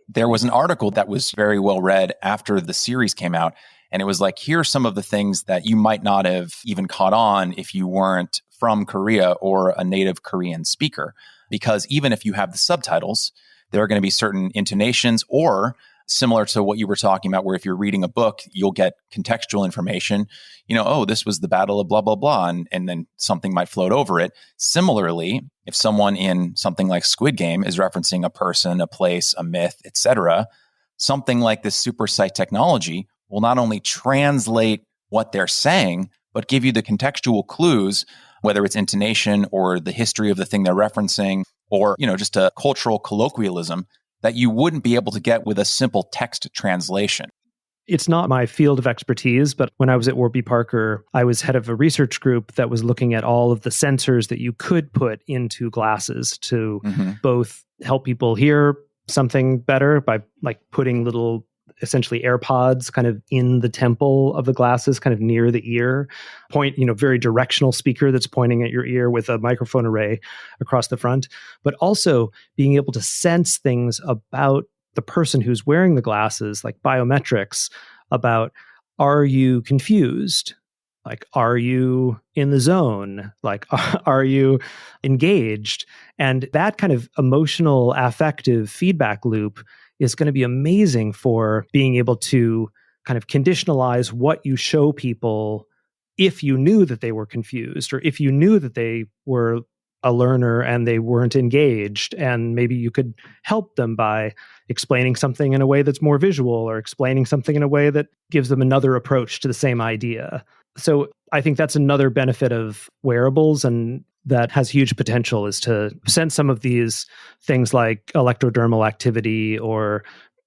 There was an article that was very well read after the series came out. And it was like, here are some of the things that you might not have even caught on if you weren't from Korea or a native Korean speaker. Because even if you have the subtitles, there are going to be certain intonations, or similar to what you were talking about, where if you're reading a book, you'll get contextual information, oh, this was the battle of blah, blah, blah, and then something might float over it. Similarly, if someone in something like Squid Game is referencing a person, a place, a myth, etc., something like this supersite technology will not only translate what they're saying, but give you the contextual clues, whether it's intonation or the history of the thing they're referencing, or just a cultural colloquialism that you wouldn't be able to get with a simple text translation. It's not my field of expertise, but when I was at Warby Parker, I was head of a research group that was looking at all of the sensors that you could put into glasses to both help people hear something better by like putting little essentially AirPods kind of in the temple of the glasses, kind of near the ear, very directional speaker that's pointing at your ear with a microphone array across the front, but also being able to sense things about the person who's wearing the glasses, like biometrics, about, are you confused? Like, are you in the zone? Like, are you engaged? And that kind of emotional, affective feedback loop is going to be amazing for being able to kind of conditionalize what you show people if you knew that they were confused, or if you knew that they were a learner and they weren't engaged, and maybe you could help them by explaining something in a way that's more visual, or explaining something in a way that gives them another approach to the same idea. So I think that's another benefit of wearables, and that has huge potential, is to sense some of these things like electrodermal activity or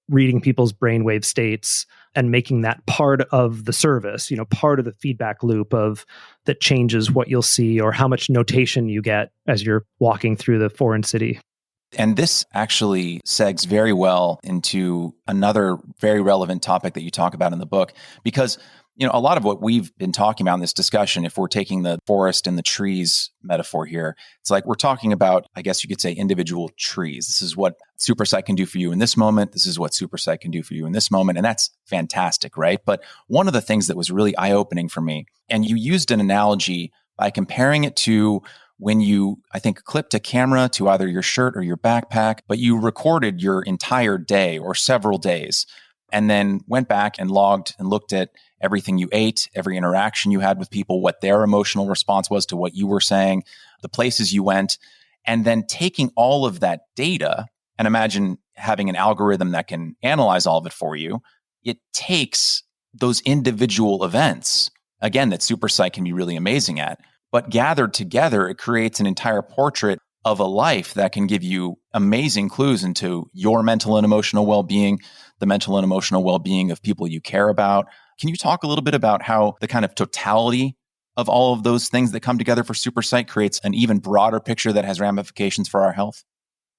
reading people's brainwave states and making that part of the service, part of the feedback loop of that changes what you'll see or how much notation you get as you're walking through the foreign city. And this actually segs very well into another very relevant topic that you talk about in the book, because a lot of what we've been talking about in this discussion, if we're taking the forest and the trees metaphor here, it's like we're talking about, I guess you could say, individual trees. This is what SuperSight can do for you in this moment. This is what SuperSight can do for you in this moment. And that's fantastic, right? But one of the things that was really eye-opening for me, and you used an analogy by comparing it to when you, I think, clipped a camera to either your shirt or your backpack, but you recorded your entire day or several days, and then went back and logged and looked at everything you ate, every interaction you had with people, what their emotional response was to what you were saying, the places you went, and then taking all of that data, and imagine having an algorithm that can analyze all of it for you. It takes those individual events, again, that SuperSight can be really amazing at, but gathered together, it creates an entire portrait of a life that can give you amazing clues into your mental and emotional well-being, the mental and emotional well-being of people you care about. Can you talk a little bit about how the kind of totality of all of those things that come together for SuperSight creates an even broader picture that has ramifications for our health?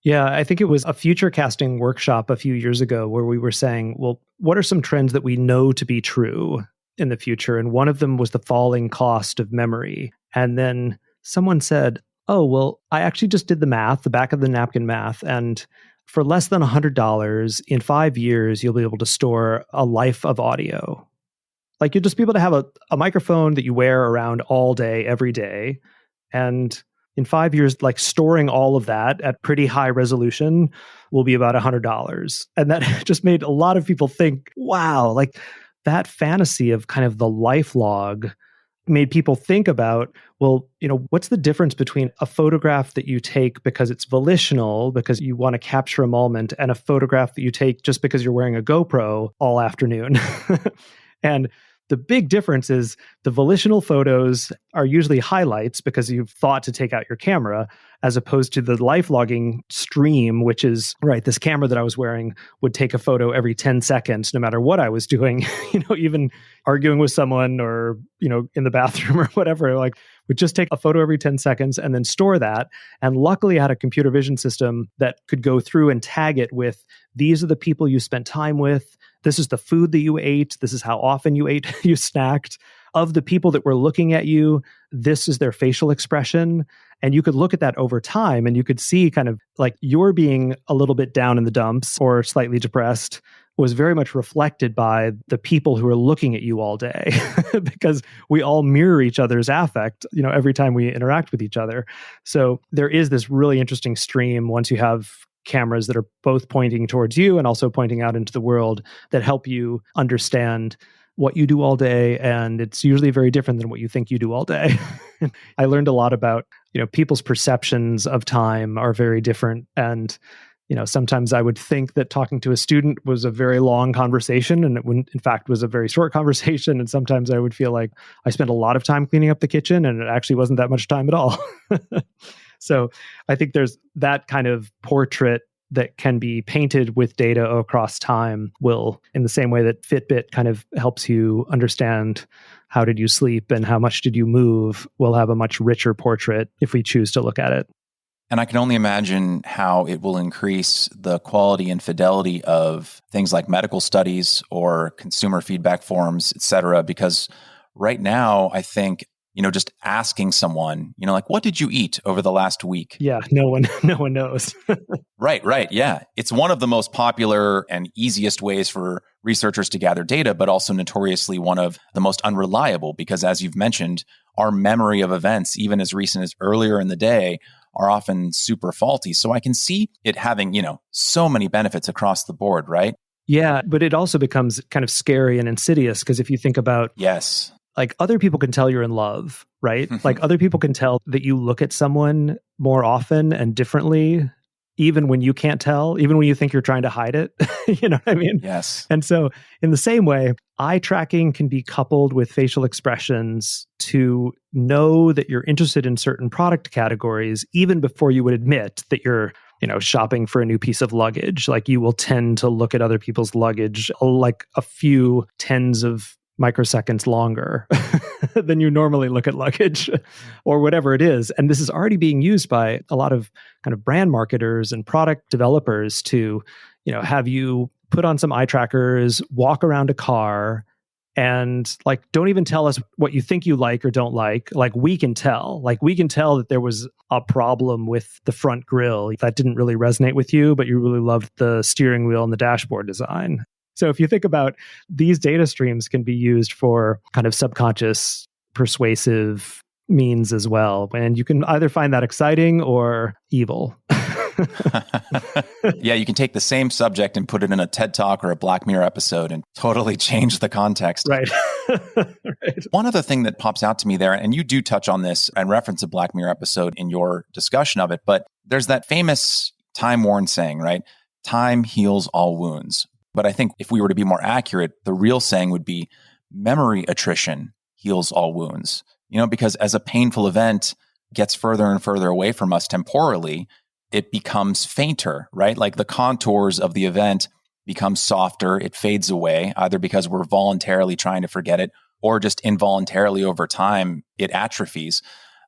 Yeah, I think it was a future casting workshop a few years ago where we were saying, well, what are some trends that we know to be true in the future? And one of them was the falling cost of memory. And then someone said, oh, well, I actually just did the math, the back of the napkin math, and for less than $100, in 5 years, you'll be able to store a life of audio. Like, you'll just be able to have a microphone that you wear around all day, every day. And in 5 years, like, storing all of that at pretty high resolution will be about $100. And that just made a lot of people think, wow, like that fantasy of kind of the life log made people think about, well, what's the difference between a photograph that you take because it's volitional, because you want to capture a moment, and a photograph that you take just because you're wearing a GoPro all afternoon? And the big difference is the volitional photos are usually highlights because you've thought to take out your camera, as opposed to the life logging stream, which is, right, this camera that I was wearing would take a photo every 10 seconds, no matter what I was doing, even arguing with someone or, in the bathroom or whatever, like would just take a photo every 10 seconds and then store that. And luckily I had a computer vision system that could go through and tag it with, these are the people you spent time with. This is the food that you ate. This is how often you ate, you snacked. Of the people that were looking at you, this is their facial expression. And you could look at that over time and you could see kind of like your being a little bit down in the dumps or slightly depressed was very much reflected by the people who are looking at you all day because we all mirror each other's affect, every time we interact with each other. So there is this really interesting stream once you have cameras that are both pointing towards you and also pointing out into the world that help you understand what you do all day. And it's usually very different than what you think you do all day. I learned a lot about, people's perceptions of time are very different. And, sometimes I would think that talking to a student was a very long conversation and it in fact was a very short conversation. And sometimes I would feel like I spent a lot of time cleaning up the kitchen and it actually wasn't that much time at all. So I think there's that kind of portrait that can be painted with data across time will, in the same way that Fitbit kind of helps you understand how did you sleep and how much did you move, will have a much richer portrait if we choose to look at it. And I can only imagine how it will increase the quality and fidelity of things like medical studies or consumer feedback forums, et cetera, because right now, I think just asking someone, like, what did you eat over the last week? Yeah, no one knows. Right. Yeah. It's one of the most popular and easiest ways for researchers to gather data, but also notoriously one of the most unreliable because, as you've mentioned, our memory of events, even as recent as earlier in the day, are often super faulty. So I can see it having, so many benefits across the board, right? Yeah, but it also becomes kind of scary and insidious because if you think about yes, like other people can tell you're in love, right? Like other people can tell that you look at someone more often and differently, even when you can't tell, even when you think you're trying to hide it. You know what I mean? Yes. And so in the same way, eye tracking can be coupled with facial expressions to know that you're interested in certain product categories, even before you would admit that you're shopping for a new piece of luggage. Like you will tend to look at other people's luggage like a few tens of microseconds longer than you normally look at luggage or whatever it is. And this is already being used by a lot of kind of brand marketers and product developers to, have you put on some eye trackers, walk around a car and like, don't even tell us what you think you like or don't like. Like we can tell that there was a problem with the front grille that didn't really resonate with you, but you really loved the steering wheel and the dashboard design. So if you think about these data streams can be used for kind of subconscious persuasive means as well. And you can either find that exciting or evil. Yeah, you can take the same subject and put it in a TED Talk or a Black Mirror episode and totally change the context. Right. Right. One other thing that pops out to me there, and you do touch on this and reference a Black Mirror episode in your discussion of it, but there's that famous time-worn saying, right? Time heals all wounds. But I think if we were to be more accurate, the real saying would be memory attrition heals all wounds. Because as a painful event gets further and further away from us temporally, it becomes fainter, right? Like the contours of the event become softer, it fades away, either because we're voluntarily trying to forget it or just involuntarily over time, it atrophies.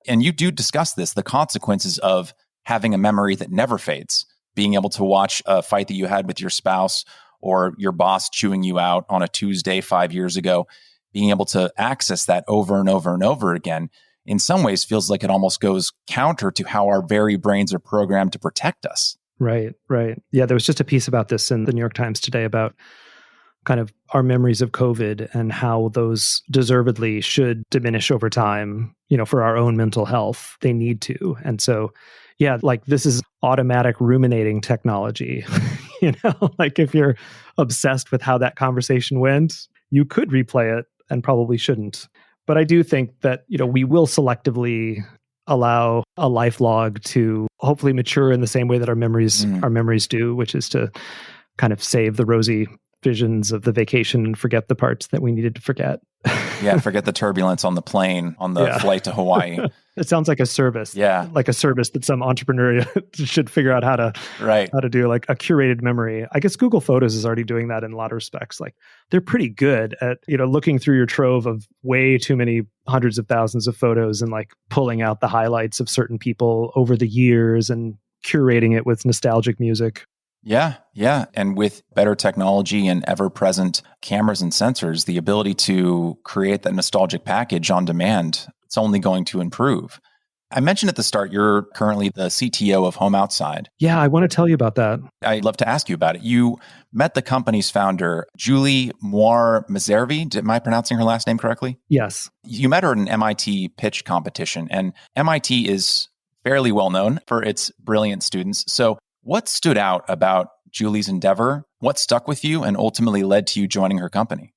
And you do discuss this, the consequences of having a memory that never fades, being able to watch a fight that you had with your spouse or your boss chewing you out on a Tuesday 5 years ago, being able to access that over and over and over again, in some ways feels like it almost goes counter to how our very brains are programmed to protect us. Right. Yeah, there was just a piece about this in the New York Times today about kind of our memories of COVID and how those deservedly should diminish over time, for our own mental health. They need to. And so, yeah, like this is automatic ruminating technology. Like if you're obsessed with how that conversation went, you could replay it and probably shouldn't. But I do think that, we will selectively allow a life log to hopefully mature in the same way that our memories do, which is to kind of save the rosy visions of the vacation and forget the parts that we needed to forget. Yeah, forget the turbulence on the plane on the flight to Hawaii. It sounds like a service. Yeah. Like a service that some entrepreneur should figure out how to do, like a curated memory. I guess Google Photos is already doing that in a lot of respects. Like they're pretty good at, looking through your trove of way too many hundreds of thousands of photos and like pulling out the highlights of certain people over the years and curating it with nostalgic music. Yeah. And with better technology and ever-present cameras and sensors, the ability to create that nostalgic package on demand, it's only going to improve. I mentioned at the start, you're currently the CTO of Home Outside. Yeah, I want to tell you about that. I'd love to ask you about it. You met the company's founder, Julie Moir-Meservey. Am I pronouncing her last name correctly? Yes. You met her at an MIT pitch competition, and MIT is fairly well known for its brilliant students. So what stood out about Julie's endeavor? What stuck with you and ultimately led to you joining her company?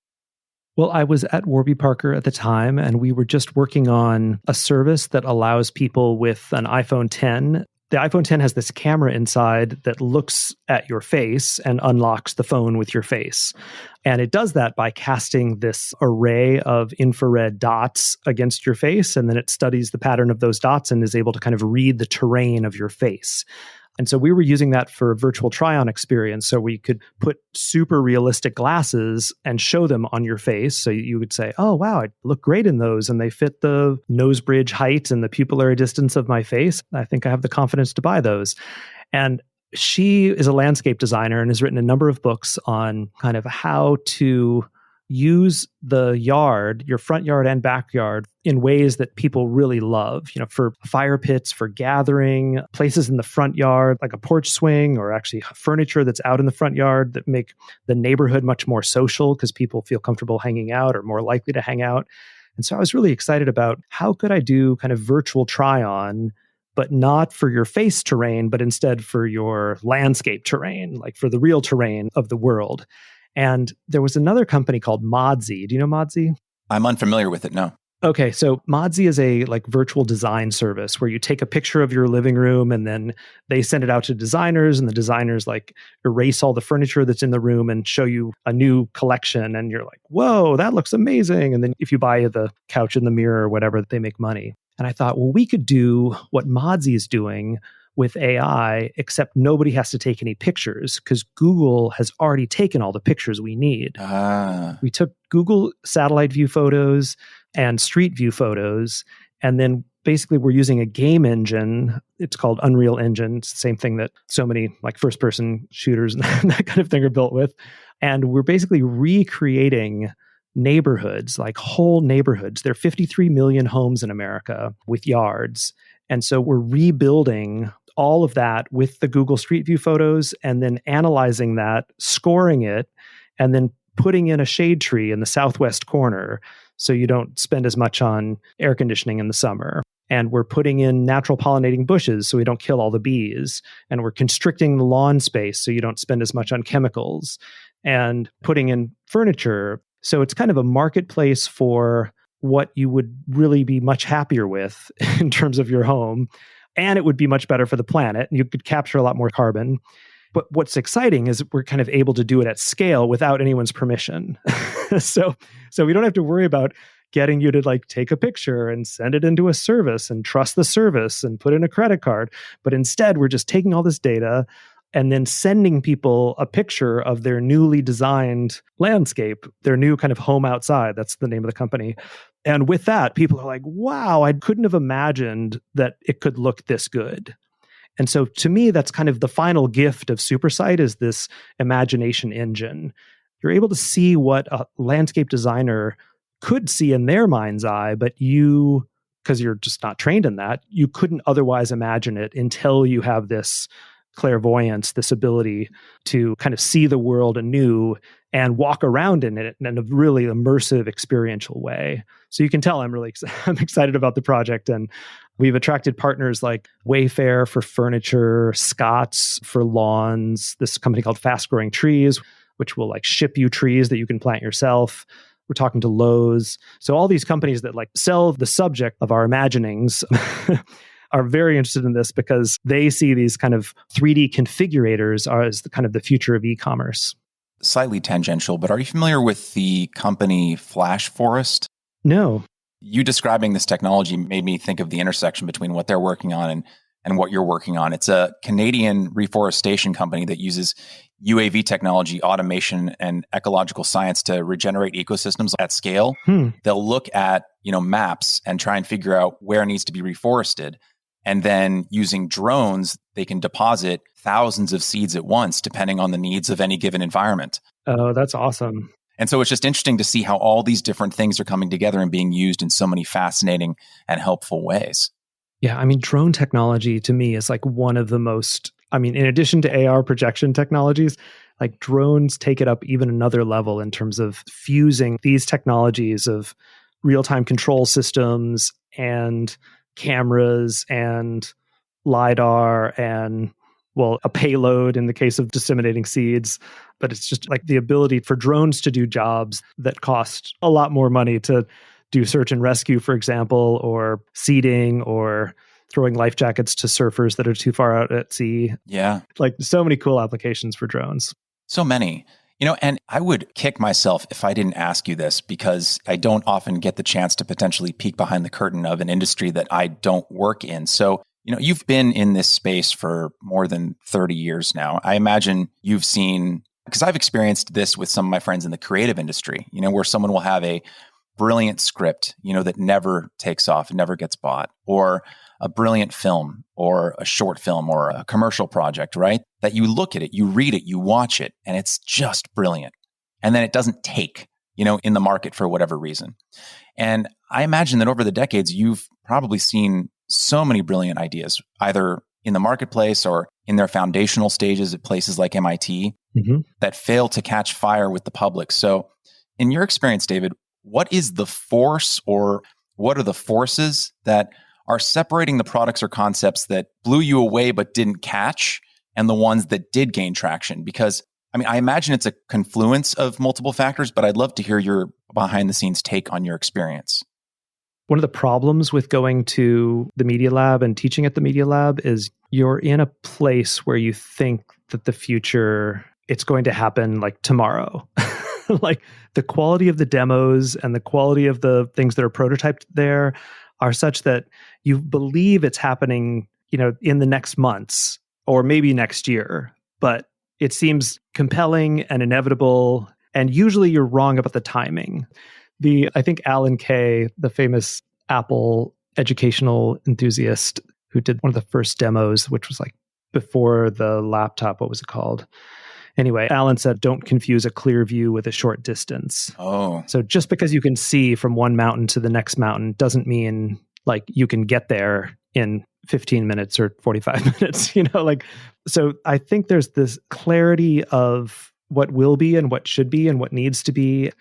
Well, I was at Warby Parker at the time, and we were just working on a service that allows people with an iPhone 10. The iPhone 10 has this camera inside that looks at your face and unlocks the phone with your face. And it does that by casting this array of infrared dots against your face, and then it studies the pattern of those dots and is able to kind of read the terrain of your face. And so we were using that for a virtual try-on experience. So we could put super realistic glasses and show them on your face. So you would say, oh, wow, I look great in those. And they fit the nose bridge height and the pupillary distance of my face. I think I have the confidence to buy those. And she is a landscape designer and has written a number of books on kind of how to use the yard, your front yard and backyard, in ways that people really love, for fire pits, for gathering, places in the front yard, like a porch swing, or actually furniture that's out in the front yard that make the neighborhood much more social because people feel comfortable hanging out or more likely to hang out. And so I was really excited about how could I do kind of virtual try-on, but not for your face terrain, but instead for your landscape terrain, like for the real terrain of the world. And there was another company called Modsy. Do you know Modsy? I'm unfamiliar with it, no. Okay, so Modsy is a virtual design service where you take a picture of your living room and then they send it out to designers, and the designers erase all the furniture that's in the room and show you a new collection, and you're like, whoa, that looks amazing. And then if you buy the couch in the mirror or whatever, they make money. And I thought, well, we could do what Modsy is doing with AI, except nobody has to take any pictures because Google has already taken all the pictures we need. We took Google satellite view photos and street view photos, and then basically we're using a game engine. It's called Unreal Engine. It's the same thing that so many first-person shooters and that kind of thing are built with. And we're basically recreating neighborhoods, like whole neighborhoods. There are 53 million homes in America with yards. And so we're rebuilding all of that with the Google Street View photos and then analyzing that, scoring it, and then putting in a shade tree in the southwest corner so you don't spend as much on air conditioning in the summer. And we're putting in natural pollinating bushes so we don't kill all the bees. And we're constricting the lawn space so you don't spend as much on chemicals. And putting in furniture. So it's kind of a marketplace for what you would really be much happier with in terms of your home. And it would be much better for the planet. You could capture a lot more carbon. But what's exciting is we're kind of able to do it at scale without anyone's permission. So we don't have to worry about getting you to take a picture and send it into a service and trust the service and put in a credit card. But instead, we're just taking all this data and then sending people a picture of their newly designed landscape, their new kind of home outside. That's the name of the company. And with that, people are like, wow, I couldn't have imagined that it could look this good. And so to me, that's kind of the final gift of SuperSight is this imagination engine. You're able to see what a landscape designer could see in their mind's eye, but you, because you're just not trained in that, you couldn't otherwise imagine it until you have this clairvoyance, this ability to kind of see the world anew and walk around in it in a really immersive, experiential way. So you can tell I'm excited about the project. And we've attracted partners like Wayfair for furniture, Scott's for lawns, this company called Fast Growing Trees, which will ship you trees that you can plant yourself. We're talking to Lowe's. So all these companies that sell the subject of our imaginings are very interested in this because they see these kind of 3D configurators as the kind of the future of e-commerce. slightly tangential, but are you familiar with the company Flash Forest? No. You describing this technology made me think of the intersection between what they're working on and what you're working on. It's a Canadian reforestation company that uses UAV technology, automation, and ecological science to regenerate ecosystems at scale. They'll look at, maps and try and figure out where needs to be reforested. And then using drones, they can deposit thousands of seeds at once, depending on the needs of any given environment. Oh, that's awesome. And so it's just interesting to see how all these different things are coming together and being used in so many fascinating and helpful ways. Yeah, I mean, drone technology to me is like one of the most, in addition to AR projection technologies, like drones take it up even another level in terms of fusing these technologies of real-time control systems and cameras and LiDAR and, a payload in the case of disseminating seeds. But it's just like the ability for drones to do jobs that cost a lot more money to do search and rescue, for example, or seeding or throwing life jackets to surfers that are too far out at sea. Yeah. Like so many cool applications for drones. So many. And I would kick myself if I didn't ask you this, because I don't often get the chance to potentially peek behind the curtain of an industry that I don't work in. So, you've been in this space for more than 30 years now. I imagine you've seen, because I've experienced this with some of my friends in the creative industry, where someone will have a brilliant script, that never takes off, never gets bought, or a brilliant film or a short film or a commercial project, right? That you look at it, you read it, you watch it, and it's just brilliant. And then it doesn't take, in the market for whatever reason. And I imagine that over the decades, you've probably seen so many brilliant ideas, either in the marketplace or in their foundational stages at places like MIT, that fail to catch fire with the public. So in your experience, David, what is the force, or what are the forces that are separating the products or concepts that blew you away but didn't catch, and the ones that did gain traction? Because, I imagine it's a confluence of multiple factors, but I'd love to hear your behind the scenes take on your experience. One of the problems with going to the Media Lab and teaching at the Media Lab is you're in a place where you think that the future, it's going to happen like tomorrow. Like the quality of the demos and the quality of the things that are prototyped there are such that you believe it's happening, in the next months or maybe next year, but it seems compelling and inevitable. And usually you're wrong about the timing. I think Alan Kay, the famous Apple educational enthusiast who did one of the first demos, which was like before the laptop, what was it called? Anyway, Alan said, don't confuse a clear view with a short distance. Oh. So just because you can see from one mountain to the next mountain doesn't mean like you can get there in 15 minutes or 45 minutes, so I think there's this clarity of what will be and what should be and what needs to be.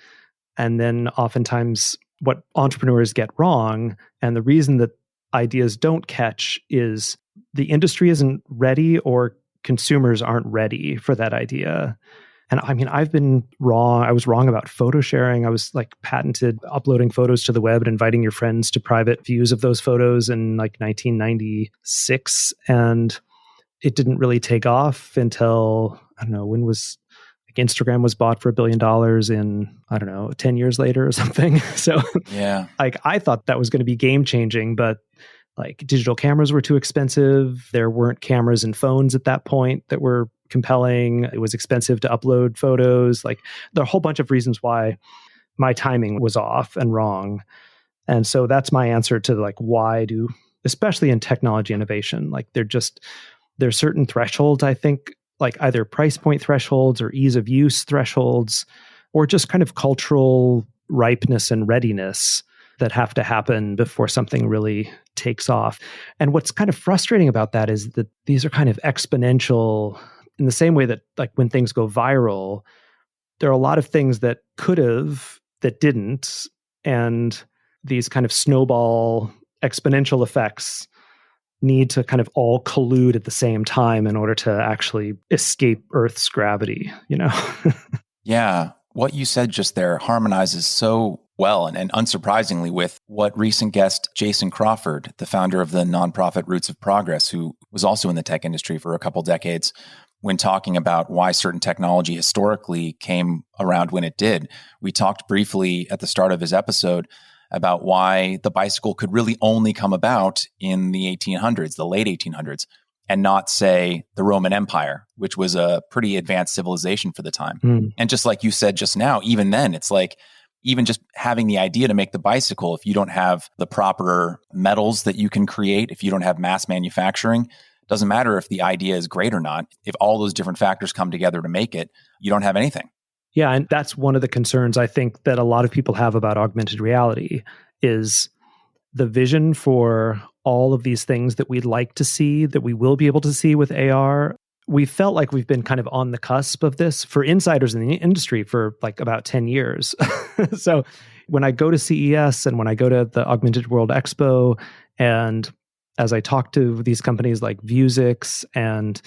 And then oftentimes what entrepreneurs get wrong, and the reason that ideas don't catch, is the industry isn't ready or consumers aren't ready for that idea. And I've been wrong. I was wrong about photo sharing. I was like patented uploading photos to the web and inviting your friends to private views of those photos in like 1996. And it didn't really take off until, I don't know, when was Instagram was bought for $1 billion in, 10 years later or something. So yeah, I thought that was going to be game changing, but like digital cameras were too expensive. There weren't cameras and phones at that point that were compelling. It was expensive to upload photos. Like there are a whole bunch of reasons why my timing was off and wrong. And so that's my answer to like, especially in technology innovation, like there's certain thresholds, I think, like either price point thresholds or ease of use thresholds, or just kind of cultural ripeness and readiness that have to happen before something really takes off. And what's kind of frustrating about that is that these are kind of exponential in the same way that like when things go viral, there are a lot of things that could have that didn't. And these kind of snowball exponential effects need to kind of all collude at the same time in order to actually escape Earth's gravity, Yeah. What you said just there harmonizes so well and unsurprisingly with what recent guest Jason Crawford, the founder of the nonprofit Roots of Progress, who was also in the tech industry for a couple decades, when talking about why certain technology historically came around when it did. We talked briefly at the start of his episode about why the bicycle could really only come about in the 1800s, the late 1800s, and not, say, the Roman Empire, which was a pretty advanced civilization for the time. And just like you said just now, even then, it's like, even just having the idea to make the bicycle, if you don't have the proper metals that you can create, if you don't have mass manufacturing, doesn't matter if the idea is great or not. If all those different factors come together to make it, you don't have anything. Yeah, and that's one of the concerns I think that a lot of people have about augmented reality is the vision for all of these things that we'd like to see, that we will be able to see with AR. We felt like we've been kind of on the cusp of this for insiders in the industry for like about 10 years. So when I go to CES and when I go to the Augmented World Expo, and as I talk to these companies like Vuzix and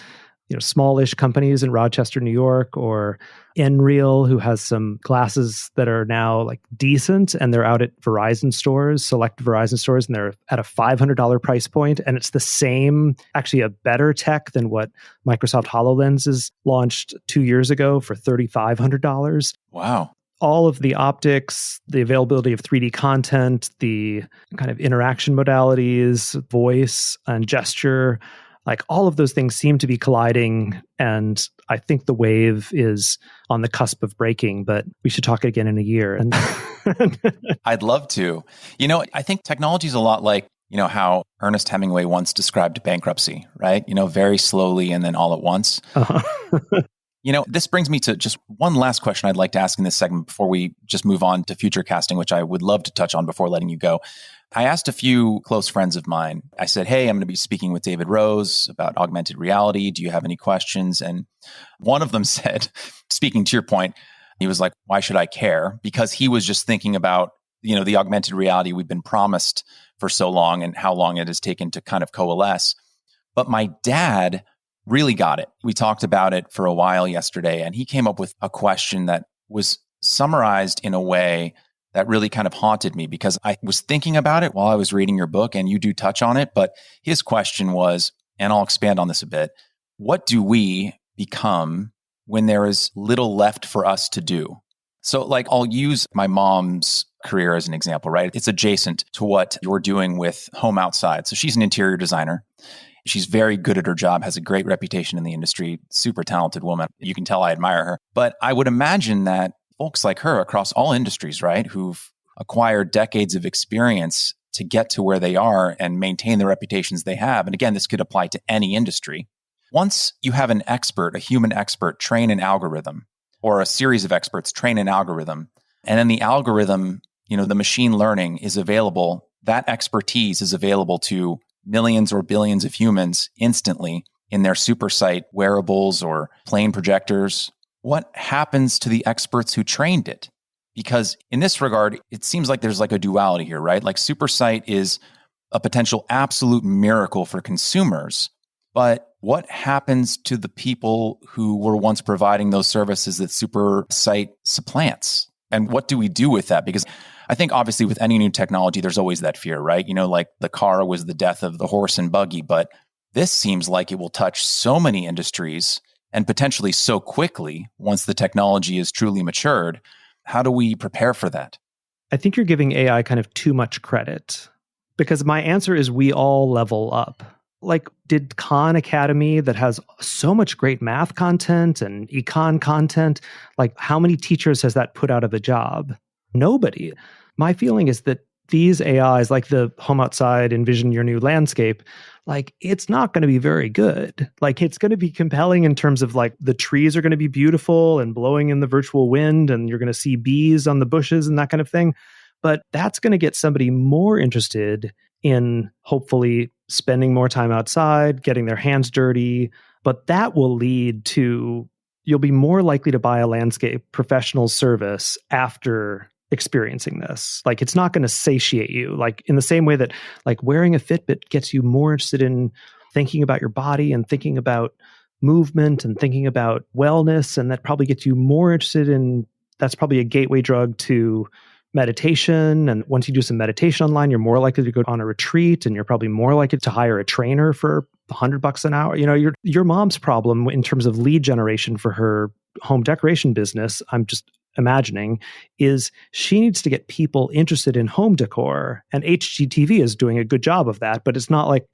smallish companies in Rochester, New York, or Nreal, who has some glasses that are now like decent, and they're out at Verizon stores, select Verizon stores, and they're at a $500 price point, and it's the same, actually a better tech than what Microsoft HoloLenses launched 2 years ago for $3,500. Wow. All of the optics, the availability of 3D content, the kind of interaction modalities, voice and gesture, like all of those things seem to be colliding, and I think the wave is on the cusp of breaking, but we should talk again in a year. And I'd love to. I think technology is a lot like, how Ernest Hemingway once described bankruptcy, right? Very slowly and then all at once. Uh-huh. This brings me to just one last question I'd like to ask in this segment before we just move on to future casting, which I would love to touch on before letting you go. I asked a few close friends of mine. I said, hey, I'm going to be speaking with David Rose about augmented reality. Do you have any questions? And one of them said, speaking to your point, he was like, why should I care? Because he was just thinking about, the augmented reality we've been promised for so long and how long it has taken to kind of coalesce. But my dad really got it. We talked about it for a while yesterday, and he came up with a question that was summarized in a way that really kind of haunted me, because I was thinking about it while I was reading your book, and you do touch on it. But his question was, and I'll expand on this a bit, what do we become when there is little left for us to do? So I'll use my mom's career as an example, right? It's adjacent to what you're doing with Home Outside. So she's an interior designer. She's very good at her job, has a great reputation in the industry, super talented woman. You can tell I admire her. But I would imagine that folks like her across all industries, right, who've acquired decades of experience to get to where they are and maintain the reputations they have. And again, this could apply to any industry. Once you have an expert, a human expert, train an algorithm, or a series of experts train an algorithm, and then the algorithm, the machine learning is available, that expertise is available to millions or billions of humans instantly in their super sight wearables or plane projectors. What happens to the experts who trained it? Because in this regard, it seems like there's like a duality here, right? Like super sight is a potential absolute miracle for consumers. But what happens to the people who were once providing those services that super sight supplants? And what do we do with that? Because I think obviously with any new technology, there's always that fear, right? Like the car was the death of the horse and buggy, but this seems like it will touch so many industries and potentially so quickly once the technology is truly matured. How do we prepare for that? I think you're giving AI kind of too much credit, because my answer is we all level up. Like, did Khan Academy, that has so much great math content and econ content, like how many teachers has that put out of a job? Nobody. My feeling is that these AIs, like the Home Outside, Envision Your New Landscape, like it's not going to be very good. Like it's going to be compelling in terms of like the trees are going to be beautiful and blowing in the virtual wind, and you're going to see bees on the bushes and that kind of thing. But that's going to get somebody more interested in hopefully spending more time outside, getting their hands dirty. But that will lead to, you'll be more likely to buy a landscape professional service after experiencing this. Like it's not going to satiate you. Like in the same way that like wearing a Fitbit gets you more interested in thinking about your body and thinking about movement and thinking about wellness. And that probably gets you more interested in, that's probably a gateway drug to meditation. And once you do some meditation online, you're more likely to go on a retreat, and you're probably more likely to hire a trainer for $100 an hour. Your mom's problem in terms of lead generation for her home decoration business, I'm just imagining, is she needs to get people interested in home decor, and HGTV is doing a good job of that, but it's not like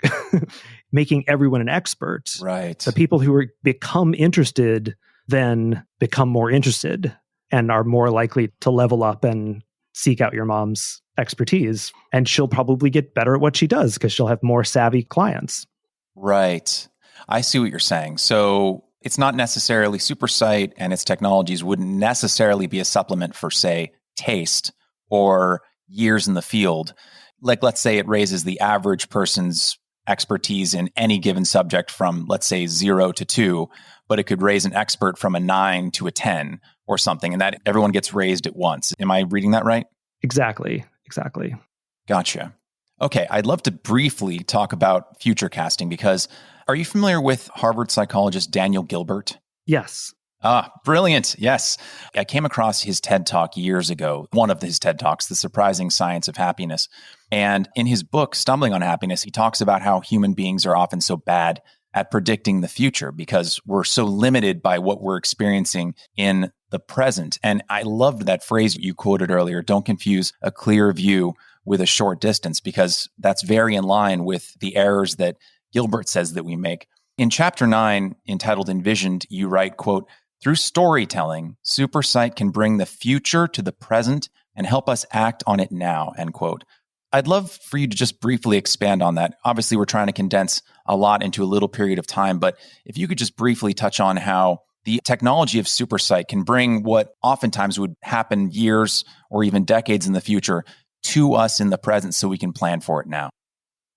making everyone an expert. Right. The people who become interested then become more interested and are more likely to level up and seek out your mom's expertise. And she'll probably get better at what she does because she'll have more savvy clients. Right. I see what you're saying. So it's not necessarily SuperSight and its technologies wouldn't necessarily be a supplement for, say, taste or years in the field. Like, let's say it raises the average person's expertise in any given subject from, let's say, 0 to 2, but it could raise an expert from a 9 to a 10 or something, and that everyone gets raised at once. Am I reading that right? Exactly. Gotcha. Okay, I'd love to briefly talk about future casting because are you familiar with Harvard psychologist Daniel Gilbert? Yes. Ah, brilliant. Yes. I came across his TED Talk years ago, one of his TED Talks, The Surprising Science of Happiness. And in his book, Stumbling on Happiness, he talks about how human beings are often so bad at predicting the future because we're so limited by what we're experiencing in the present. And I loved that phrase you quoted earlier, don't confuse a clear view with a short distance, because that's very in line with the errors that Gilbert says that we make. In chapter 9, entitled Envisioned, you write, quote, through storytelling, SuperSight can bring the future to the present and help us act on it now, end quote. I'd love for you to just briefly expand on that. Obviously, we're trying to condense a lot into a little period of time, but if you could just briefly touch on how the technology of SuperSight can bring what oftentimes would happen years or even decades in the future to us in the present so we can plan for it now.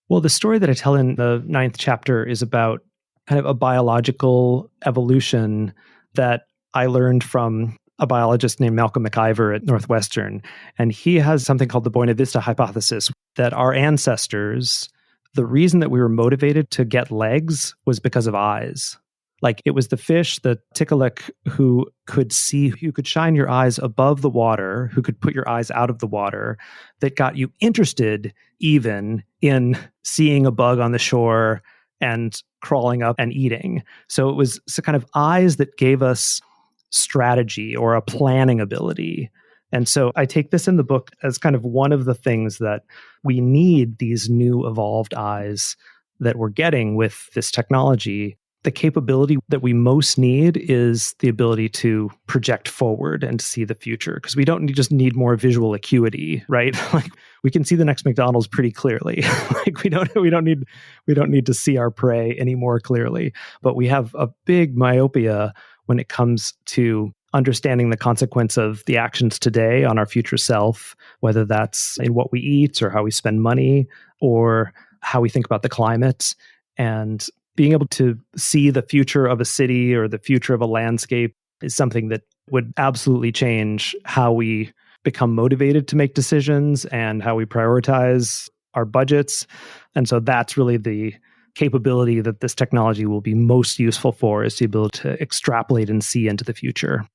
Well, the story that I tell in the 9th chapter is about kind of a biological evolution that I learned from a biologist named Malcolm McIver at Northwestern. And he has something called the Buena Vista hypothesis, that our ancestors, the reason that we were motivated to get legs was because of eyes. Like it was the fish, the tikalik, who could see, who could shine your eyes above the water, who could put your eyes out of the water, that got you interested even in seeing a bug on the shore and crawling up and eating. So it was kind of eyes that gave us strategy or a planning ability. And so I take this in the book as kind of one of the things that we need, these new evolved eyes that we're getting with this technology. The capability that we most need is the ability to project forward and see the future, because we don't just need more visual acuity, right? Like we can see the next McDonald's pretty clearly. Like we don't need to see our prey any more clearly, but we have a big myopia when it comes to understanding the consequence of the actions today on our future self, whether that's in what we eat or how we spend money or how we think about the climate. And being able to see the future of a city or the future of a landscape is something that would absolutely change how we become motivated to make decisions and how we prioritize our budgets. And so that's really the capability that this technology will be most useful for, is the ability to extrapolate and see into the future.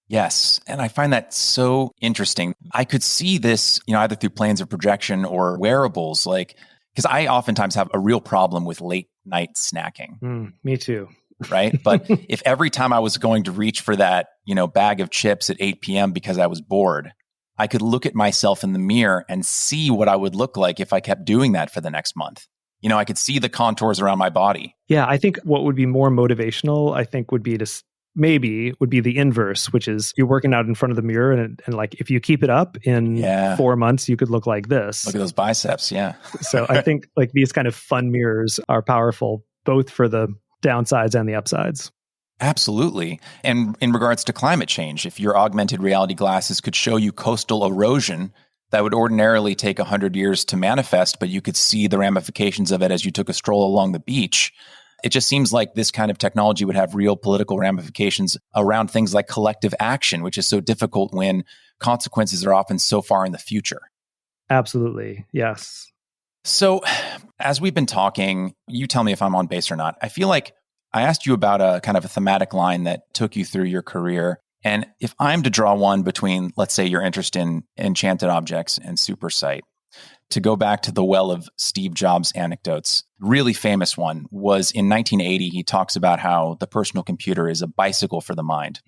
Yes. And I find that so interesting. I could see this, either through planes of projection or wearables, because I oftentimes have a real problem with late night snacking. Me too. Right. But if every time I was going to reach for that, bag of chips at 8 p.m. because I was bored, I could look at myself in the mirror and see what I would look like if I kept doing that for the next month. I could see the contours around my body. Yeah. I think what would be more motivational, would be the inverse, which is you're working out in front of the mirror and like, if you keep it up in 4 months, you could look like this. Look at those biceps. Yeah. So I think like these kind of fun mirrors are powerful, both for the downsides and the upsides. Absolutely. And in regards to climate change, if your augmented reality glasses could show you coastal erosion that would ordinarily take 100 years to manifest, but you could see the ramifications of it as you took a stroll along the beach, it just seems like this kind of technology would have real political ramifications around things like collective action, which is so difficult when consequences are often so far in the future. Absolutely. Yes. So as we've been talking, you tell me if I'm on base or not. I feel like I asked you about a kind of a thematic line that took you through your career. And if I'm to draw one between, let's say, your interest in enchanted objects and SuperSight, to go back to the well of Steve Jobs anecdotes, really famous one was in 1980. He talks about how the personal computer is a bicycle for the mind,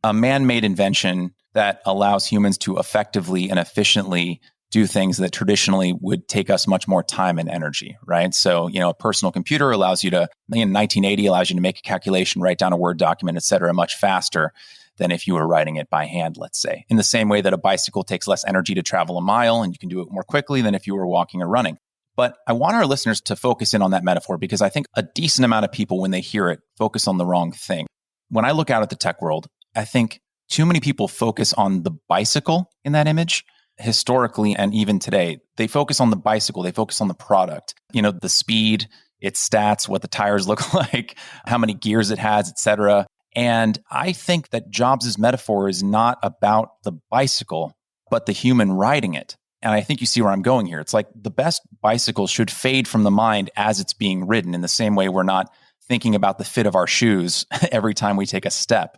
a man-made invention that allows humans to effectively and efficiently do things that traditionally would take us much more time and energy, right? So, a personal computer allows you to, in 1980, allows you to make a calculation, write down a Word document, et cetera, much faster than if you were writing it by hand, let's say. In the same way that a bicycle takes less energy to travel a mile and you can do it more quickly than if you were walking or running. But I want our listeners to focus in on that metaphor because I think a decent amount of people, when they hear it, focus on the wrong thing. When I look out at the tech world, I think too many people focus on the bicycle in that image. Historically and even today, they focus on the bicycle, they focus on the product, the speed, its stats, what the tires look like, how many gears it has, et cetera. And I think that Jobs' metaphor is not about the bicycle, but the human riding it. And I think you see where I'm going here. It's like the best bicycle should fade from the mind as it's being ridden, in the same way we're not thinking about the fit of our shoes every time we take a step.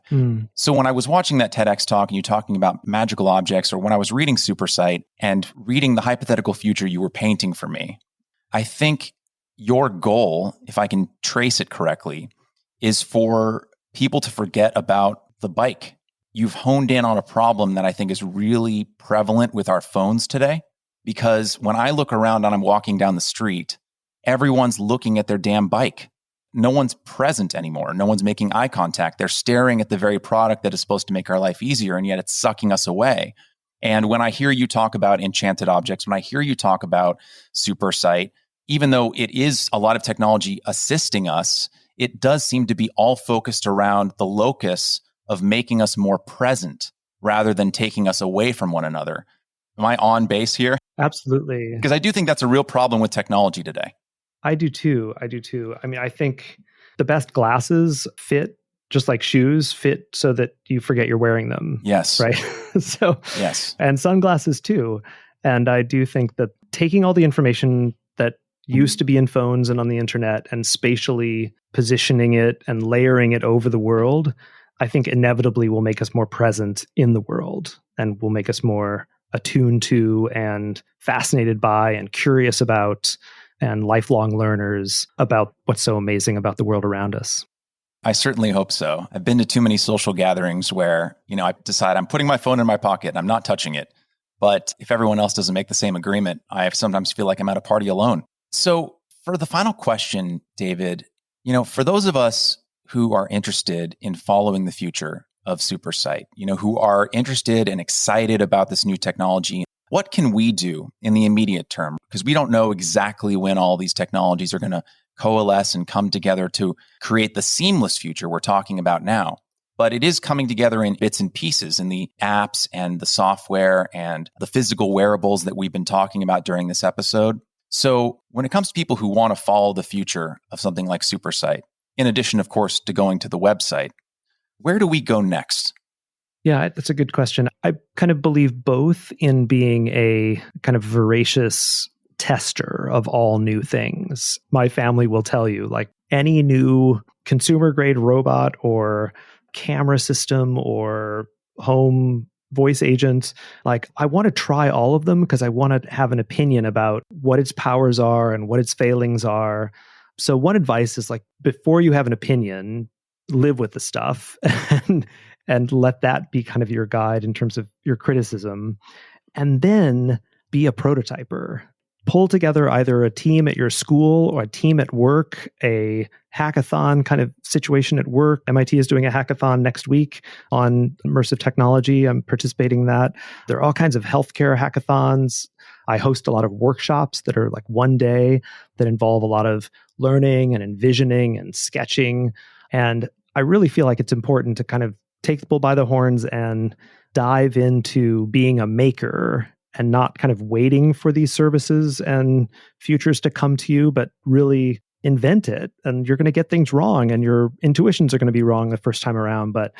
So when I was watching that TEDx talk and you talking about magical objects, or when I was reading Supersight and reading the hypothetical future you were painting for me, I think your goal, if I can trace it correctly, is for people to forget about the bike. You've honed in on a problem that I think is really prevalent with our phones today, because when I look around and I'm walking down the street, everyone's looking at their damn bike. No one's present anymore. No one's making eye contact. They're staring at the very product that is supposed to make our life easier, and yet it's sucking us away. And when I hear you talk about enchanted objects, when I hear you talk about Supersight, even though it is a lot of technology assisting us, it does seem to be all focused around the locus of making us more present rather than taking us away from one another. Am I on base here? Absolutely. Because I do think that's a real problem with technology today. I do too. I mean, I think the best glasses fit just like shoes fit so that you forget you're wearing them. Yes. Right. So, yes. And sunglasses too. And I do think that taking all the information that used to be in phones and on the internet and spatially positioning it and layering it over the world, I think inevitably will make us more present in the world and will make us more attuned to and fascinated by and curious about and lifelong learners about what's so amazing about the world around us. I certainly hope so. I've been to too many social gatherings where, I decide I'm putting my phone in my pocket and I'm not touching it. But if everyone else doesn't make the same agreement, I sometimes feel like I'm at a party alone. So for the final question, David, for those of us who are interested in following the future of Supersight, who are interested and excited about this new technology, what can we do in the immediate term? Because we don't know exactly when all these technologies are going to coalesce and come together to create the seamless future we're talking about now. But it is coming together in bits and pieces in the apps and the software and the physical wearables that we've been talking about during this episode. So when it comes to people who want to follow the future of something like Supersight, in addition, of course, to going to the website, where do we go next? Yeah, that's a good question. I kind of believe both in being a kind of voracious tester of all new things. My family will tell you, like any new consumer grade robot or camera system or home voice agent, like I want to try all of them because I want to have an opinion about what its powers are and what its failings are. So one advice is like, before you have an opinion, live with the stuff and let that be kind of your guide in terms of your criticism. And then be a prototyper. Pull together either a team at your school or a team at work, a hackathon kind of situation at work. MIT is doing a hackathon next week on immersive technology. I'm participating in that. There are all kinds of healthcare hackathons. I host a lot of workshops that are like one day that involve a lot of learning and envisioning and sketching. And I really feel like it's important to kind of take the bull by the horns and dive into being a maker and not kind of waiting for these services and futures to come to you, but really invent it. And you're going to get things wrong and your intuitions are going to be wrong the first time around. But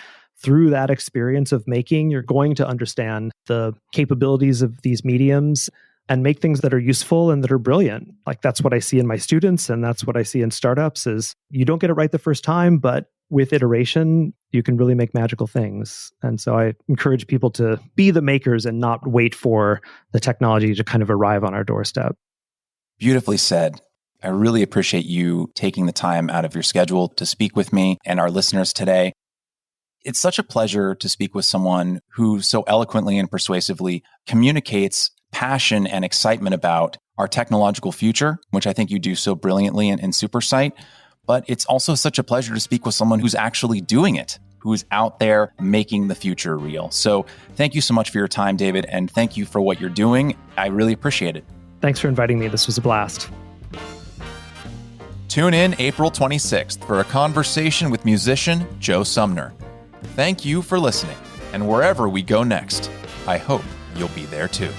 through that experience of making, you're going to understand the capabilities of these mediums and make things that are useful and that are brilliant. Like that's what I see in my students and that's what I see in startups is you don't get it right the first time, but with iteration, you can really make magical things. And so I encourage people to be the makers and not wait for the technology to kind of arrive on our doorstep. Beautifully said. I really appreciate you taking the time out of your schedule to speak with me and our listeners today. It's such a pleasure to speak with someone who so eloquently and persuasively communicates passion and excitement about our technological future, which I think you do so brilliantly in SuperSight. But it's also such a pleasure to speak with someone who's actually doing it, who is out there making the future real. So thank you so much for your time, David, and thank you for what you're doing. I really appreciate it. Thanks for inviting me. This was a blast. Tune in April 26th for a conversation with musician Joe Sumner. Thank you for listening, and wherever we go next, I hope you'll be there too.